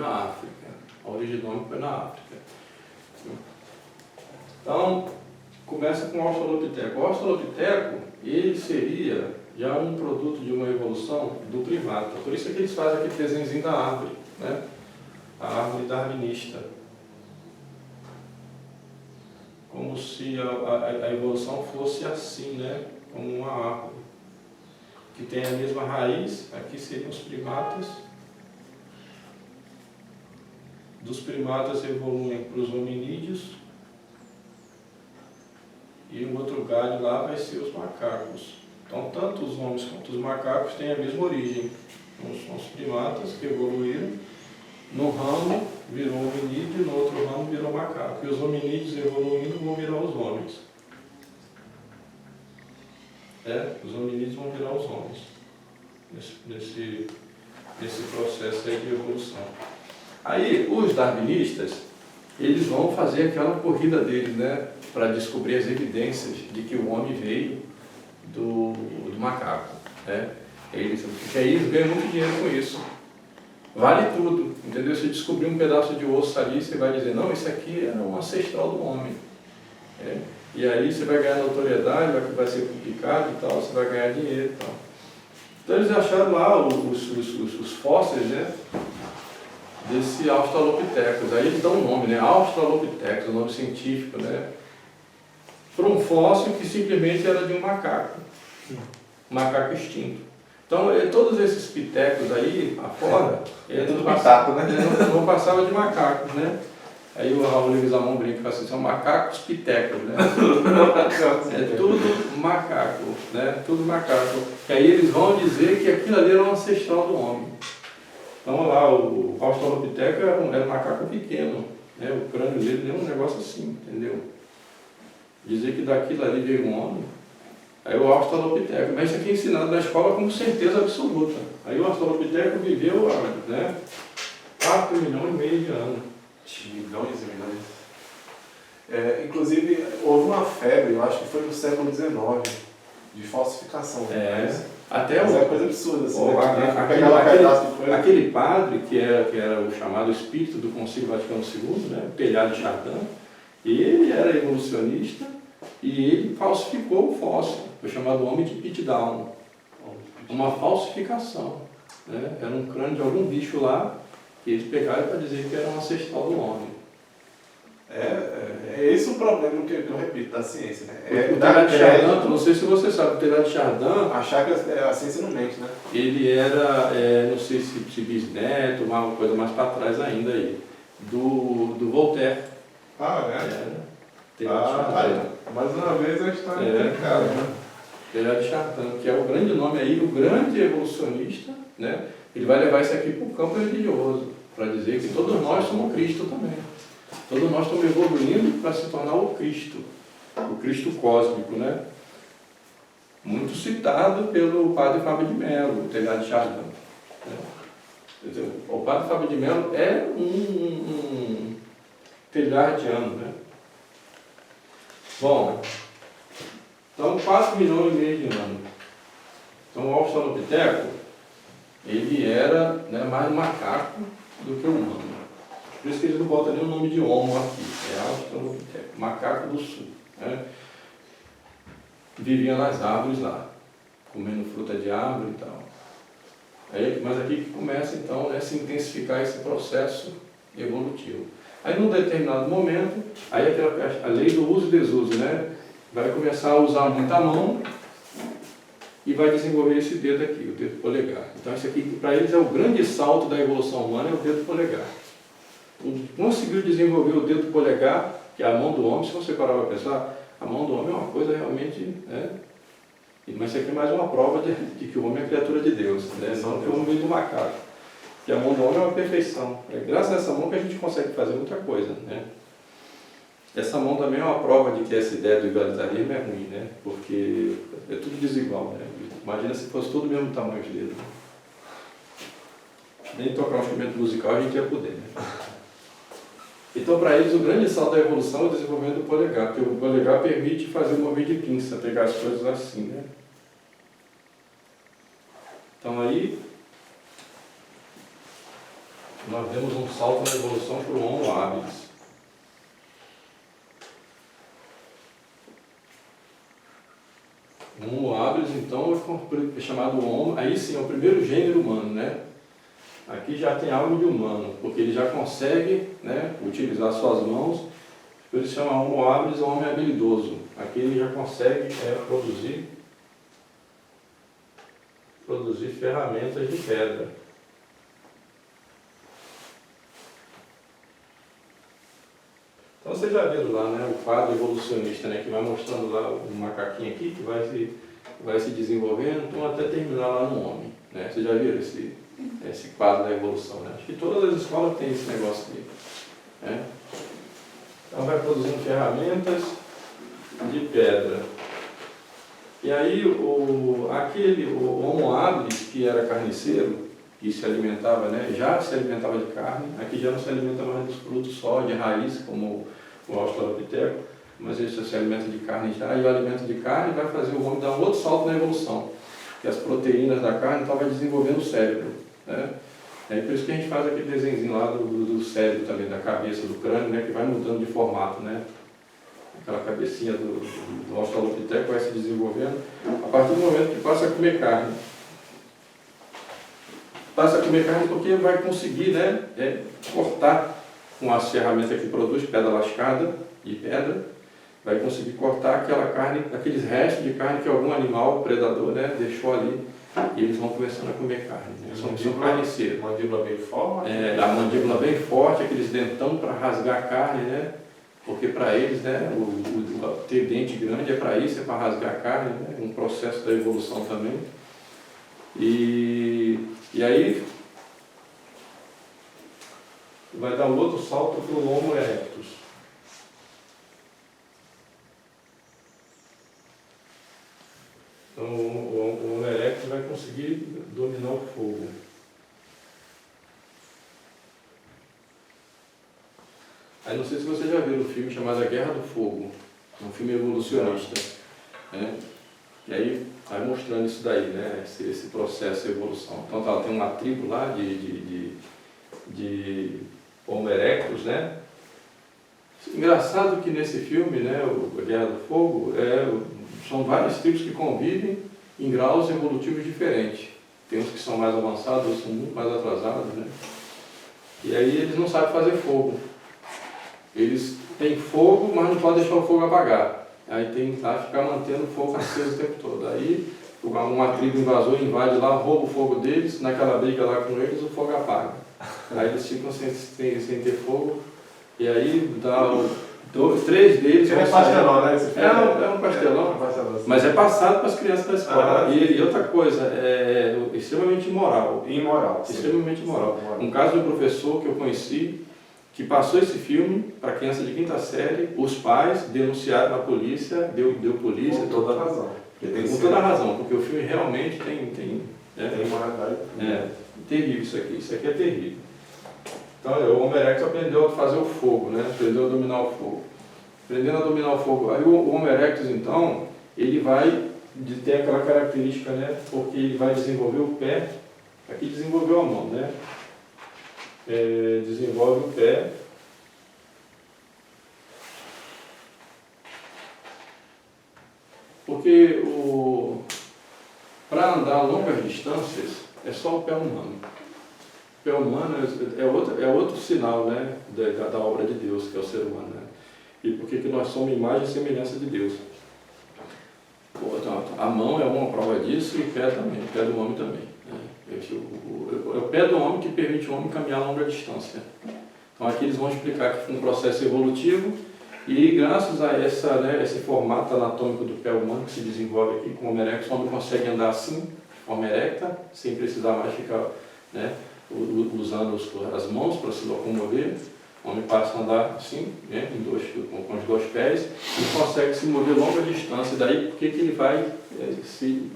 África. A origem do homem foi na África. Então, começa com o Australopiteco. O Australopiteco, ele seria já um produto de uma evolução do primata. Por isso é que eles fazem aquele desenhozinho da árvore, né? A árvore darwinista. Como se a evolução fosse assim, né? Como uma árvore. Que tem a mesma raiz, aqui seriam os primatas. Dos primatas evoluem para os hominídeos. E o outro galho lá vai ser os macacos. Então, tanto os homens quanto os macacos têm a mesma origem. São os primatas que evoluíram. No ramo virou hominídeo, no outro ramo virou macaco. E os hominídeos evoluindo vão virar os homens. Os hominídeos vão virar os homens. Nesse processo aí de evolução. Aí, os darwinistas, eles vão fazer aquela corrida deles, né? Para descobrir as evidências de que o homem veio do macaco. Né? Porque aí eles ganham muito dinheiro com isso. Vale tudo, entendeu? Se descobrir um pedaço de osso ali, você vai dizer, não, isso aqui é um ancestral do homem. E aí você vai ganhar notoriedade, vai ser publicado e tal, você vai ganhar dinheiro e tal. Então eles acharam lá os fósseis, né? Desse Australopithecus. Aí eles dão um nome, né? Australopithecus, o nome científico, né? Para um fóssil que simplesmente era de um macaco extinto. Então, todos esses pitecos aí, afora, não passavam de macacos, né? Aí o Raul Leguizamon brinca assim, são macacos pitecos, né? É tudo macaco, né? Tudo macaco. E aí eles vão dizer que aquilo ali era o ancestral do homem. Então lá, o Australopithecus era um macaco pequeno, né? O crânio dele é um negócio assim, entendeu? Dizer que daquilo ali veio um homem, aí o Australopithecus, mas isso aqui é ensinado na escola com certeza absoluta. Aí o Australopithecus viveu, né, 4,5 milhões de anos. Milhões e milhões. Inclusive, houve uma febre, eu acho que foi no século XIX, de falsificação. Até mas é coisa absurda, assim, aquele padre que era o chamado espírito do Concílio Vaticano II, né, o Teilhado de Chardin, ele era evolucionista e ele falsificou o fóssil, foi chamado Homem de Pitdown, uma falsificação. Né? Era um crânio de algum bicho lá que eles pegaram para dizer que era um ancestral do homem. É esse o problema que eu repito da ciência, né? O Teilhado de Chardin, não sei se você sabe, o Teilhado de Chardin... Achar que a ciência não mente, né? Ele era, não sei se bisneto, uma coisa mais para trás ainda aí, do Voltaire. Mais uma vez a história é né? Teilhado de Chardin, que é o grande nome aí, o grande evolucionista, né? Ele vai levar isso aqui para o campo religioso, para dizer que todos nós somos Cristo também. Todos nós estamos evoluindo para se tornar o Cristo cósmico, né? Muito citado pelo padre Fábio de Mello, o Teilhado de Chardin. Né? O padre Fábio de Mello é um teilhardiano, né? Bom, Então, 4 milhões e meio de anos. Então, o Australopiteco, ele era, né, mais macaco do que humano. Por isso que eles não botam nem o nome de Homo aqui, é Australopiteco, macaco do sul. Né? Vivia nas árvores lá, comendo fruta de árvore e tal. Mas aqui que começa então, né, se intensificar esse processo evolutivo. Aí num determinado momento, aí a lei do uso e desuso, né, vai começar a usar muita mão e vai desenvolver esse dedo aqui, o dedo polegar. Então esse aqui para eles é o grande salto da evolução humana, é o dedo polegar. Conseguiu desenvolver o dedo polegar, que é a mão do homem, se você parar para pensar, a mão do homem é uma coisa realmente, né? Mas isso aqui é mais uma prova de que o homem é criatura de Deus, né? Não que o homem do macaco. Que a mão do homem é uma perfeição. É graças a essa mão que a gente consegue fazer muita coisa, né? Essa mão também é uma prova de que essa ideia do igualitarismo é ruim, né? Porque é tudo desigual, né? Imagina se fosse todo o mesmo tamanho de dedo. Nem tocar um instrumento musical a gente ia poder, né? Então, para eles, o grande salto da evolução é o desenvolvimento do polegar, porque o polegar permite fazer o movimento de pinça, pegar as coisas assim, né? Então, aí, nós vemos um salto na evolução para o Homo habilis. O Homo habilis, então, é chamado Homo, aí sim, é o primeiro gênero humano, né? Aqui já tem algo de humano, porque ele já consegue, né, utilizar suas mãos, por isso chama Homo habilis, o homem habilidoso. Aqui ele já consegue produzir ferramentas de pedra. Então vocês já viram lá, né, o quadro evolucionista, né, que vai mostrando lá o macaquinho aqui, que vai se desenvolvendo, então até terminar lá no homem. Né? Vocês já viram esse quadro da evolução, né? Acho que todas as escolas têm esse negócio aqui. Né? Então vai produzindo ferramentas de pedra. E aí o Homo habilis, que era carniceiro, que se alimentava, né, já se alimentava de carne, aqui já não se alimenta mais dos frutos só, de raiz, como o Australopiteco, mas ele se alimenta de carne já, e o alimento de carne vai fazer o homem dar um outro salto na evolução, que as proteínas da carne então vai desenvolvendo o cérebro. Né? É por isso que a gente faz aquele desenho lá do cérebro também, da cabeça, do crânio, né, que vai mudando de formato, né? Aquela cabecinha do Australopiteco vai se desenvolvendo a partir do momento que passa a comer carne. Passa a comer carne porque vai conseguir, né, cortar com as ferramentas que produz, pedra lascada e pedra, vai conseguir cortar aquela carne, aqueles restos de carne que algum animal, predador, né, deixou ali, e eles vão começando a comer carne. Né? São carniceiros. Mandíbula bem forte? A mandíbula bem forte, aqueles dentão para rasgar a carne, né? Porque para eles, né, ter dente grande é para isso, é para rasgar a carne, né? Um processo da evolução também. E aí vai dar um outro salto para o Homo erectus. Então o Homo erectus vai conseguir dominar o fogo. Aí não sei se você já viu um filme chamado A Guerra do Fogo, um filme evolucionista. Né? E aí vai mostrando isso daí, né? Esse processo de evolução. Então tá, tem uma tribo lá de Homo erectus, né? Engraçado que nesse filme, né, A Guerra do Fogo, são várias tribos que convivem em graus evolutivos diferentes. Tem uns que são mais avançados, outros são muito mais atrasados, né? E aí eles não sabem fazer fogo. Eles têm fogo, mas não podem deixar o fogo apagar. Aí tem que ficar mantendo o fogo aceso o tempo todo. Aí uma tribo invasora invade lá, rouba o fogo deles, naquela briga lá com eles, o fogo apaga. Aí eles ficam sem ter fogo, e aí dá três deles... É um pastelão, né? É um pastelão, mas é passado para as crianças da escola. E outra coisa, é extremamente imoral. Extremamente imoral. Um caso de um professor que eu conheci, que passou esse filme para criança de 5ª série, os pais denunciaram na polícia, deu polícia. Com toda a razão. Com toda a razão, porque o filme realmente tem moralidade. Terrível isso aqui é terrível. Então o Homo erectus aprendeu a fazer o fogo, né? Aprendeu a dominar o fogo. Aprendendo a dominar o fogo. Aí o Homo erectus, então, ele vai ter aquela característica, né? Porque ele vai desenvolver o pé, aqui desenvolveu a mão, né? Desenvolve o pé. Porque para andar longas distâncias é só o pé humano. O pé humano é outro sinal, né, da obra de Deus, que é o ser humano. Né? E porque que nós somos imagem e semelhança de Deus. A mão é uma prova disso e o pé também, o pé do homem também. Né? É o pé do homem que permite o homem caminhar a longa distância. Então aqui eles vão explicar que foi um processo evolutivo e graças a esse formato anatômico do pé humano que se desenvolve aqui com o Homo erectus, o homem consegue andar assim, de forma erecta, sem precisar mais ficar, né, usando as mãos para se locomover. O homem passa a andar assim, né, com os dois pés, e consegue se mover longa distância. Daí, por que ele vai se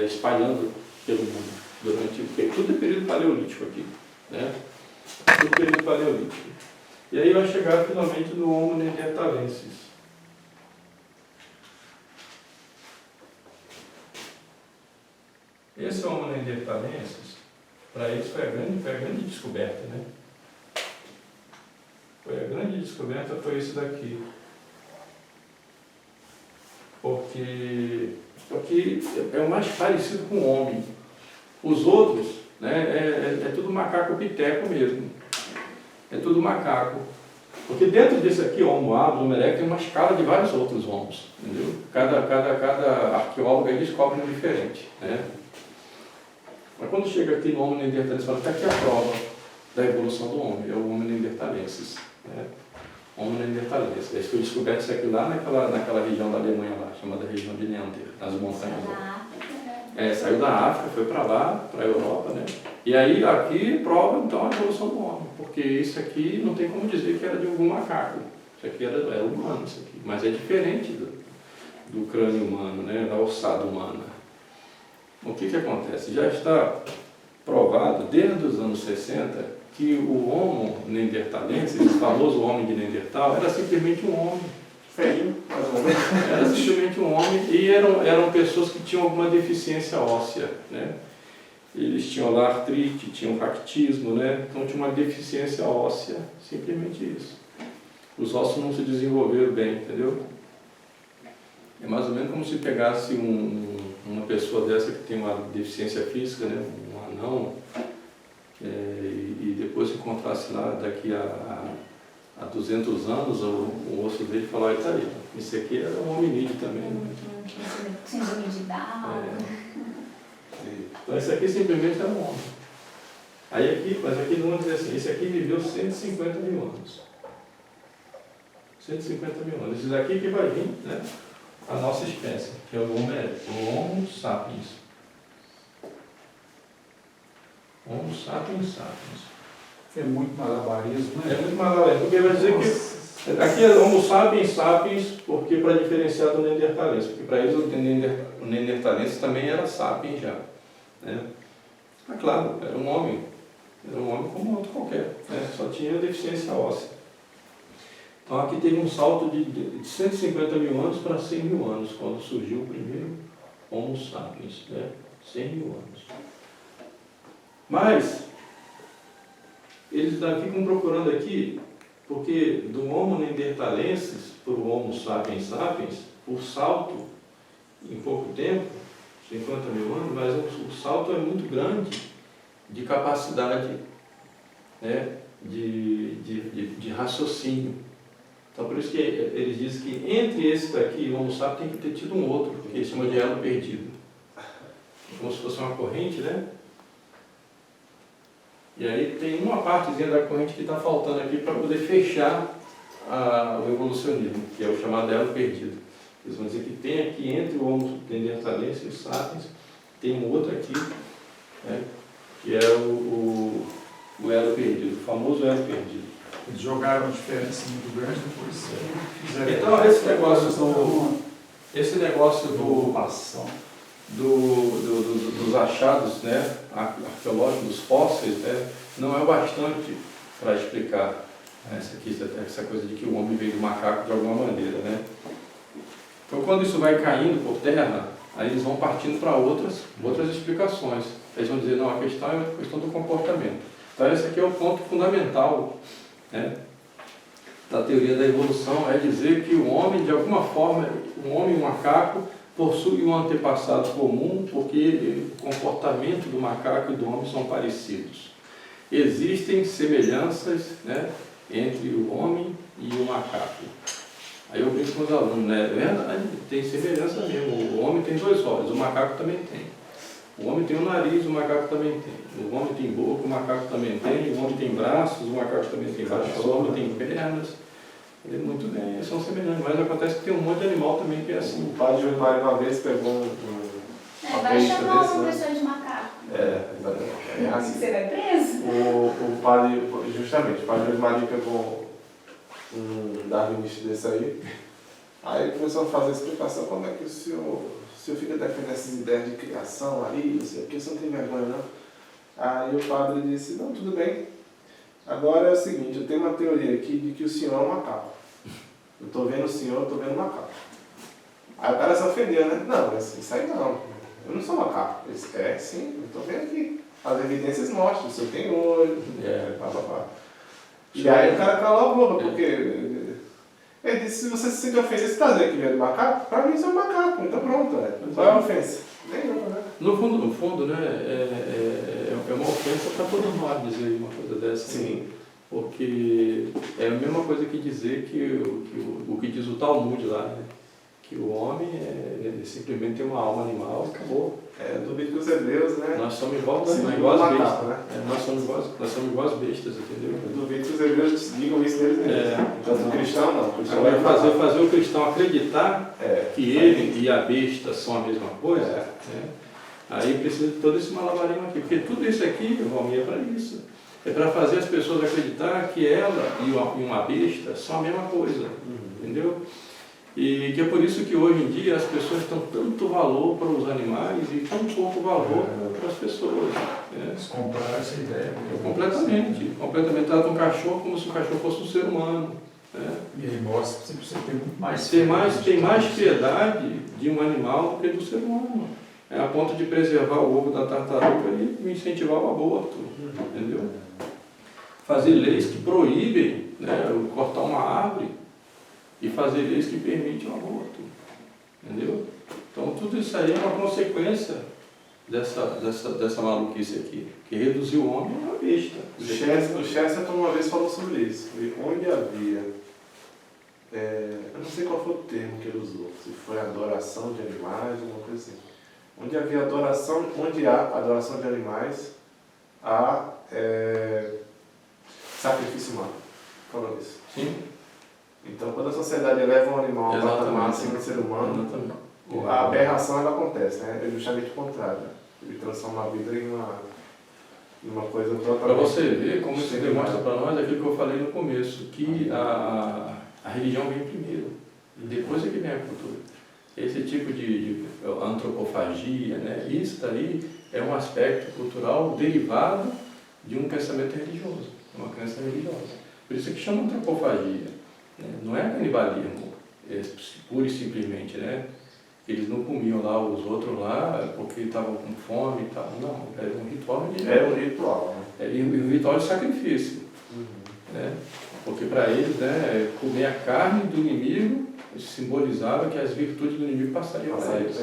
espalhando pelo mundo durante o período? Tudo é período paleolítico aqui, né? Tudo período paleolítico. E aí vai chegar finalmente no Homo neanderthalensis. Esse Homo neanderthalensis, para eles foi a grande descoberta, né? A grande descoberta foi isso daqui. Porque é o mais parecido com o homem. Os outros, né, é tudo macaco piteco mesmo. É tudo macaco. Porque dentro desse aqui, o Homo habilis, o Homo erectus, tem uma escala de vários outros homos. Entendeu? Cada arqueólogo aí descobre um diferente. Né? Mas quando chega aqui no Homo neanderthalensis, fala que aqui é a prova da evolução do homem, é o Homo neanderthalensis. Né? Homo neanderthalensis. Esse foi descoberto isso aqui lá naquela região da Alemanha, lá, chamada região de Neander, nas montanhas. Saiu da África, foi para lá, para a Europa, né? E aí aqui prova então a evolução do homem, porque isso aqui não tem como dizer que era de algum macaco. Isso aqui era humano, isso aqui. Mas é diferente do crânio humano, né? Da ossada humana. O que acontece? Já está provado desde os anos 60 que o Homo neanderthalensis, esse famoso homem de Neandertal, era simplesmente um homem. Feio, mais ou menos. Era simplesmente um homem e eram pessoas que tinham alguma deficiência óssea, né? Eles tinham lá artrite, tinham raquitismo, né? Então tinha uma deficiência óssea, simplesmente isso. Os ossos não se desenvolveram bem, entendeu? É mais ou menos como se pegasse uma pessoa dessa que tem uma deficiência física, né? Um anão, e depois se encontrasse lá daqui há 200 anos o osso dele e falar, olha, tá aí, esse aqui era um hominídeo também. Né? Síndrome de Down. Então esse aqui simplesmente era um homem. Mas aqui não vamos dizer assim, esse aqui viveu 150 mil anos. 150 mil anos. Esse daqui que vai vir, né? A nossa espécie, que é o Homo sapiens. Homo sapiens sapiens. É muito malabarismo, né? É muito malabarismo, porque vai dizer que aqui é Homo sapiens sapiens, porque para diferenciar do Neanderthalensis, porque para eles o Neanderthalensis também era sapiens já. Né? Mas claro, era um homem como outro qualquer, né? Só tinha deficiência óssea. Então aqui teve um salto de 150 mil anos para 100 mil anos, quando surgiu o primeiro Homo sapiens, né? 100 mil anos. Mas eles ficam procurando aqui, porque do Homo neanderthalensis para o Homo sapiens sapiens, o salto, em pouco tempo, 50 mil anos, mas o salto é muito grande de capacidade, né, de raciocínio. Então por isso que eles dizem que entre esse daqui e o Homo sapiens tem que ter tido um outro, que eles chamam de elo perdido. Como se fosse uma corrente, né? E aí tem uma partezinha da corrente que está faltando aqui para poder fechar o evolucionismo, que é o chamado elo perdido. Eles vão dizer que tem aqui entre o Homo neanderthalensis e o sapiens, tem um outro aqui, né, que é o elo perdido, o famoso elo perdido. Eles jogaram uma diferença muito grande, depois fizeram. Então esse negócio dos achados, né, arqueológicos, dos fósseis, né, não é o bastante para explicar essa coisa de que o homem veio do macaco de alguma maneira, né? Então, quando isso vai caindo por terra, aí eles vão partindo para outras explicações. Eles vão dizer, não, a questão é a questão do comportamento. Então, esse aqui é o ponto fundamental, né, da teoria da evolução, é dizer que o homem, de alguma forma, o homem e o macaco possuem um antepassado comum, porque o comportamento do macaco e do homem são parecidos. Existem semelhanças, né, entre o homem e o macaco. Aí eu brinco com os alunos, né? É verdade, tem semelhança mesmo. O homem tem 2 olhos, o macaco também tem. O homem tem um nariz, o macaco também tem. O homem tem boca, o macaco também tem. O homem tem braços, o macaco também tem braços. O homem tem pernas. Muito bem, eles são semelhantes. Mas acontece que tem um monte de animal também que é assim. O padre João Mário uma vez pegou vai chamar uma pessoa de macaco. Exatamente. É assim. Você vai preso? O padre, justamente, o padre João Mário pegou um darwinista desse aí ele começou a fazer a explicação, como é que o senhor fica defendendo essas ideias de criação aí, não sei o que, você não tem vergonha não. Aí o padre disse, não, tudo bem, agora é o seguinte, eu tenho uma teoria aqui de que o senhor é um macaco. Eu estou vendo o senhor, eu estou vendo o macaco. Aí o cara se ofendeu, né? Não, isso aí não, eu não sou macaco. Ele disse, sim, eu estou vendo aqui, as evidências mostram, o senhor tem olho, pá. E aí o cara calou a boca, porque ele disse, se você se sente ofendido, você está dizendo que veio do macaco? Para mim, isso é um macaco, então pronto. Qual é a ofensa? Nenhuma, né? No fundo, né, é uma ofensa para todo mundo dizer uma coisa dessa. Sim. Porque é a mesma coisa que dizer que o que diz o Talmud lá, né? Que o homem simplesmente tem uma alma animal e acabou. Eu duvido que os hebreus, né? Nós somos igual às bestas. Né? Nós somos igual às bestas, entendeu? Eu duvido que os hebreus digam isso deles mesmos. Mas o cristão não. O cristão vai fazer o cristão acreditar que ele e a besta são a mesma coisa. Né? Aí precisa de todo esse malabarismo aqui. Porque tudo isso aqui, Valmir, é para isso. É para fazer as pessoas acreditar que ela e uma besta são a mesma coisa. Entendeu? E que é por isso que hoje em dia as pessoas dão tanto valor para os animais e tão pouco valor para as pessoas. Eles compraram essa ideia. Completamente. Trata um cachorro como se o cachorro fosse um ser humano. Né? E aí mostra que você tem muito mais. Tem mais piedade de um animal do que do ser humano. A ponto de preservar o ovo da tartaruga e incentivar o aborto. Entendeu? Fazer leis que proíbem, né, cortar uma árvore e fazer leis que permitem o aborto. Entendeu? Então tudo isso aí é uma consequência dessa maluquice aqui, que reduziu o homem a uma besta. O Chesterton uma vez falou sobre isso. Onde havia, eu não sei qual foi o termo que ele usou, se foi adoração de animais, alguma coisa assim. Onde havia adoração, onde há adoração de animais, há sacrifício humano. Falou isso. Sim. Então, quando a sociedade eleva um animal a um patamar acima do ser humano, a aberração ela acontece, né? É justamente o contrário. Ele transforma a vida em uma coisa totalmente... Para você ver como isso demonstra para nós aquilo que eu falei no começo, que a religião vem primeiro, e depois é que vem a cultura. Esse tipo de antropofagia, né? Isso daí é um aspecto cultural derivado de um pensamento religioso, uma crença religiosa. Por isso é que chama antropofagia. Não é canibalismo, pura e simplesmente, né? Eles não comiam lá os outros lá porque estavam com fome e tal. Não, era um ritual religioso. Era um ritual, né? E um ritual de sacrifício. Né? Porque para eles, né, comer a carne do inimigo simbolizava que as virtudes do inimigo passariam para eles.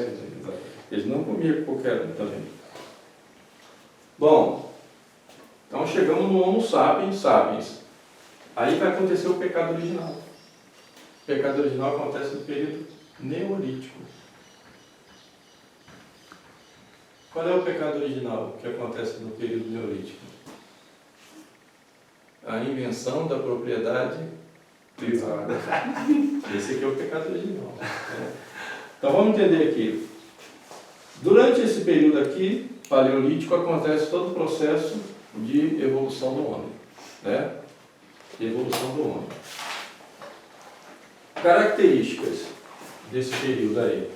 Eles não comiam qualquer um também. Bom, então chegamos no Homo sapiens. Aí vai acontecer o pecado original. O pecado original acontece no período neolítico. Qual é o pecado original que acontece no período neolítico? A invenção da propriedade privada. Esse aqui é o pecado original. Né? Então vamos entender aqui. Durante esse período aqui, paleolítico, acontece todo o processo de evolução do homem. Né? Evolução do homem. Características desse período aí.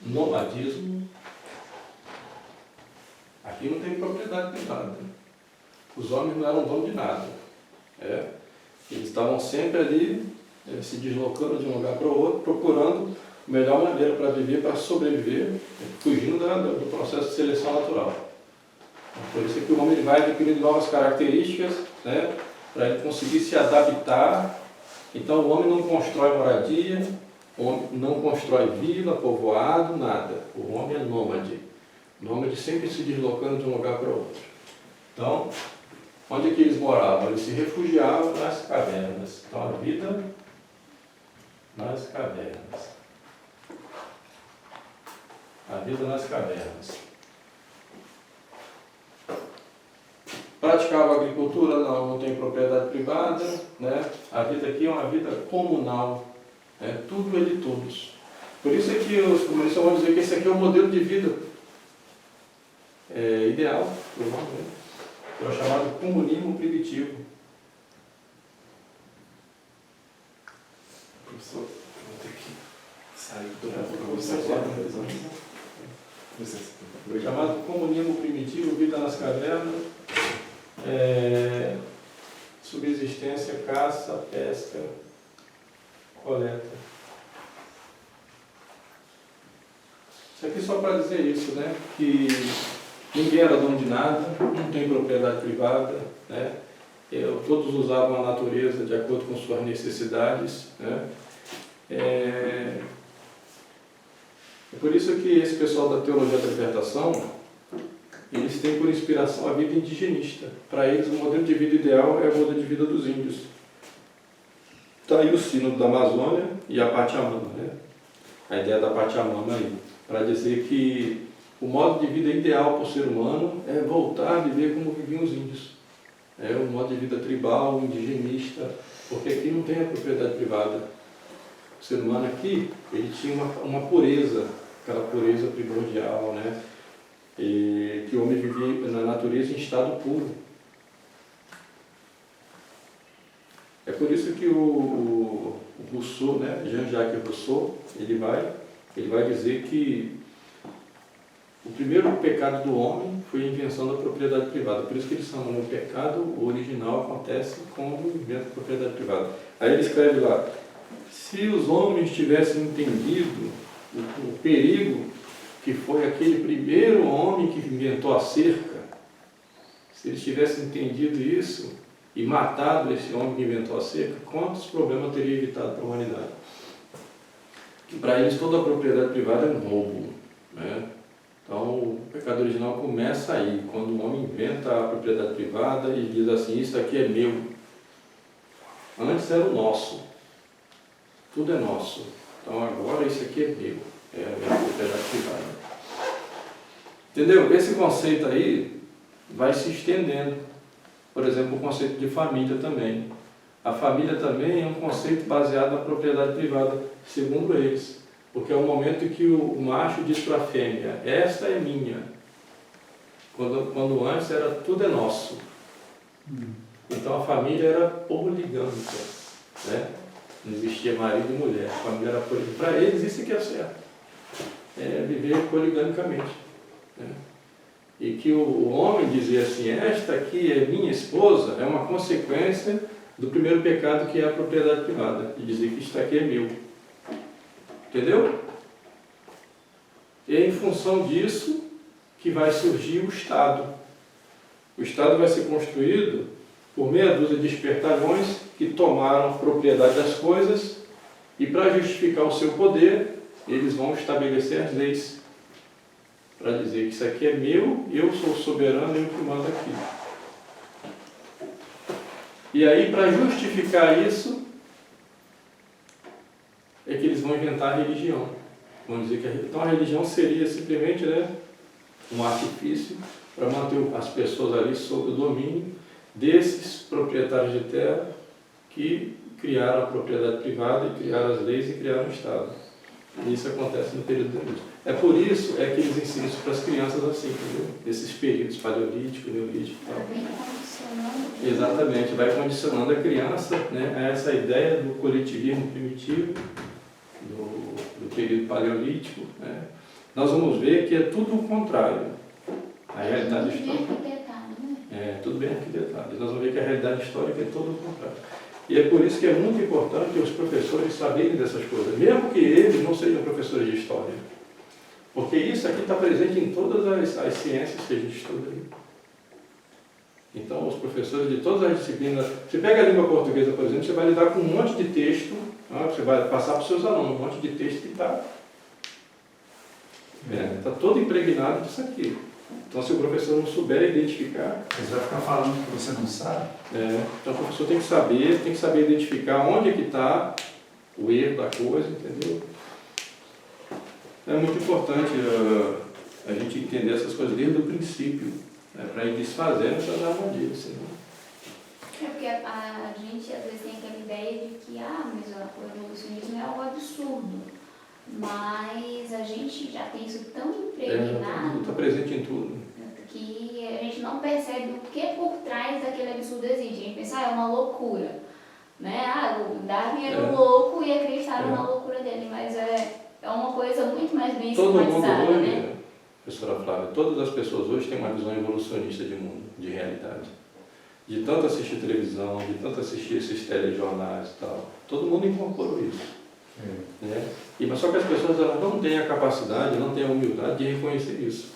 Nomadismo. Aqui não tem propriedade privada. Os homens não eram donos de nada. Eles estavam sempre ali, se deslocando de um lugar para o outro, procurando a melhor maneira para viver, para sobreviver, fugindo do processo de seleção natural. Por isso é que o homem vai adquirindo novas características, né, para ele conseguir se adaptar. Então o homem não constrói moradia, o homem não constrói vila, povoado, nada. O homem é nômade. Nômade sempre se deslocando de um lugar para outro. Então, onde é que eles moravam? Eles se refugiavam nas cavernas. Então a vida nas cavernas. A vida nas cavernas. Praticava agricultura? Não tem propriedade privada, né? A vida aqui é uma vida comunal, tudo é de todos. Por isso é que os comunistas vão dizer que esse aqui é o modelo de vida ideal, que é o chamado comunismo primitivo. Professor, vou ter que sair para você. O chamado comunismo primitivo, vida nas cavernas, subsistência, caça, pesca, coleta. Isso aqui só para dizer isso, né? Que ninguém era dono de nada, não tem propriedade privada, né? Todos usavam a natureza de acordo com suas necessidades, né? É por isso que esse pessoal da teologia da libertação, eles têm por inspiração a vida indigenista. Para eles, o modelo de vida ideal é o modelo de vida dos índios. Está aí o sínodo da Amazônia e a Pachamama, né? A ideia da Pachamama aí, para dizer que o modo de vida ideal para o ser humano é voltar a viver como viviam os índios. É um modo de vida tribal, indigenista, porque aqui não tem a propriedade privada. O ser humano aqui, ele tinha uma pureza, aquela pureza primordial, né? E que o homem vivia na natureza em estado puro. É por isso que o Rousseau, né, Jean-Jacques Rousseau, ele vai dizer que o primeiro pecado do homem foi a invenção da propriedade privada. Por isso que eles chamam o pecado original acontece com o invento da propriedade privada. Aí ele escreve lá: se os homens tivessem entendido o perigo que foi aquele primeiro homem que inventou a cerca, se eles tivessem entendido isso e matado esse homem que inventou a cerca, quantos problemas teria evitado para a humanidade? Que para eles toda a propriedade privada é um roubo, né? Então o pecado original começa aí, quando o homem inventa a propriedade privada e diz assim: isso aqui é meu. Antes era o nosso. Tudo é nosso. Então agora isso aqui é meu. É a minha propriedade privada. Entendeu? Esse conceito aí vai se estendendo. Por exemplo, o conceito de família também. A família também é um conceito baseado na propriedade privada, segundo eles. Porque é o momento em que o macho diz para a fêmea: esta é minha. Quando antes era tudo é nosso. Então a família era poligâmica, né? Não existia marido e mulher, a família era poligâmica. Para eles isso que é certo, é viver poligamicamente, né? E que o homem dizia assim: esta aqui é minha esposa, é uma consequência do primeiro pecado, que é a propriedade privada, de dizer que isto aqui é meu. Entendeu? E é em função disso que vai surgir o Estado. O Estado vai ser construído por meia dúzia de espertalhões que tomaram a propriedade das coisas e, para justificar o seu poder, eles vão estabelecer as leis para dizer que isso aqui é meu, eu sou soberano, eu que mando aqui. E aí, para justificar isso, é que eles vão inventar a religião. Vão dizer que então a religião seria simplesmente, né, um artifício para manter as pessoas ali sob o domínio desses proprietários de terra que criaram a propriedade privada e criaram as leis e criaram o Estado. E isso acontece no período do Neolítico. É por isso que eles ensinam isso para as crianças assim, entendeu? Esses períodos paleolítico, neolítico e tal. Exatamente, vai condicionando a criança, né, a essa ideia do coletivismo primitivo, do período paleolítico, né? Nós vamos ver que é tudo o contrário. A realidade histórica. tudo bem arquitetado. E nós vamos ver que a realidade histórica é todo o contrário. E é por isso que é muito importante os professores saberem dessas coisas, mesmo que eles não sejam professores de história. Porque isso aqui está presente em todas as ciências que a gente estuda. Então, os professores de todas as disciplinas... Você pega a língua portuguesa, por exemplo, você vai lidar com um monte de texto, você vai passar para os seus alunos um monte de texto que está todo impregnado disso aqui. Então, se o professor não souber identificar... Você vai ficar falando que você não sabe? Então, o professor tem que saber identificar onde é que está o erro da coisa, entendeu? É muito importante a gente entender essas coisas desde o princípio, para ir desfazendo essas armadilhas. Senão... porque a gente às vezes tem aquela ideia de que mas o evolucionismo é algo absurdo. Mas a gente já tem isso tão impregnado, está presente em tudo, que a gente não percebe o que por trás daquele absurdo existe. A gente pensa, é uma loucura. Né? O Darwin era um louco e acreditaram na loucura dele, mas é uma coisa muito mais bem sistematizada, todo mundo hoje, né? Professora Flávia, todas as pessoas hoje têm uma visão evolucionista de mundo, de realidade. De tanto assistir televisão, de tanto assistir esses telejornais e tal, todo mundo incorporou isso. Né? Mas só que as pessoas elas não têm a capacidade, não têm a humildade de reconhecer isso.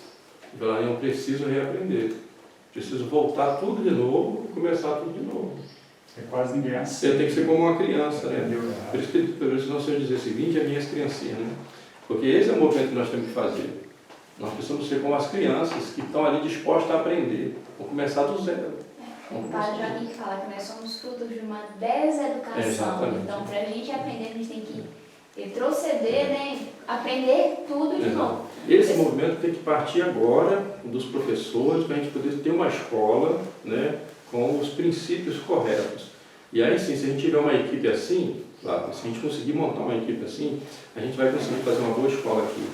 Eu preciso reaprender, preciso voltar tudo de novo e começar tudo de novo. É quase ninguém assim. Você tem que ser como uma criança, né? Entendeu? Por isso nós temos que dizer o seguinte, as minhas criancinhas, né? Porque esse é o movimento que nós temos que fazer. Nós precisamos ser como as crianças que estão ali dispostas a aprender. Vou começar do zero. O padre Joaquim fala que nós somos frutos de uma deseducação. Então, para a gente aprender, a gente tem que retroceder, né? Aprender tudo de novo. Esse movimento tem que partir agora dos professores para a gente poder ter uma escola, né, com os princípios corretos. E aí sim, se a gente tiver uma equipe assim, claro, se a gente conseguir montar uma equipe assim, a gente vai conseguir fazer uma boa escola aqui.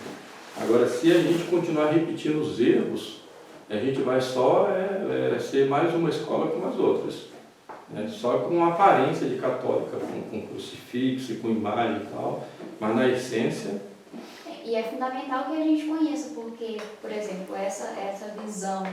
Agora, se a gente continuar repetindo os erros, a gente vai só ser mais uma escola como as outras. Só com uma aparência de católica, com crucifixo, com imagem e tal, mas na essência... E é fundamental que a gente conheça, porque, por exemplo, essa visão,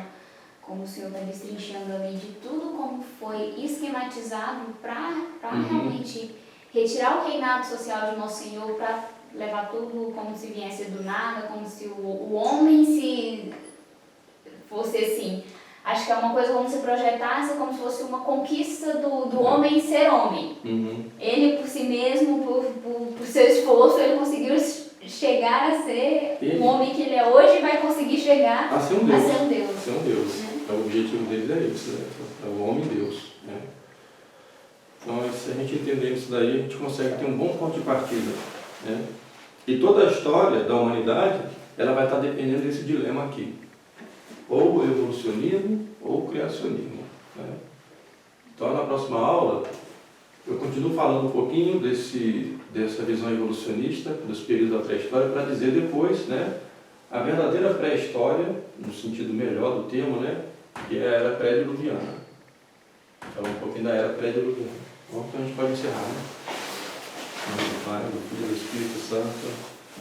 como o senhor está destrinchando ali, de tudo como foi esquematizado para realmente retirar o reinado social de Nosso Senhor, para levar tudo como se viesse do nada, como se o homem se fosse assim. Acho que é uma coisa como se projetasse como se fosse uma conquista do homem ser homem. Ele, por si mesmo, por seu esforço, ele conseguiu chegar a ser o homem que ele é hoje e vai conseguir chegar a ser um Deus. Ser um Deus. O objetivo deles é isso, né? É o homem-Deus. Né? Então, se a gente entender isso daí, a gente consegue ter um bom ponto de partida. Né? E toda a história da humanidade, ela vai estar dependendo desse dilema aqui. Ou o evolucionismo ou o criacionismo. Né? Então, na próxima aula, eu continuo falando um pouquinho dessa visão evolucionista, dos períodos da pré-história, para dizer depois, né, a verdadeira pré-história, no sentido melhor do termo, né, que é a era pré-diluviana. Falar um pouquinho da era pré-diluviana. Bom, então a gente pode encerrar, né? Em nome do Pai, do Filho e do Espírito Santo.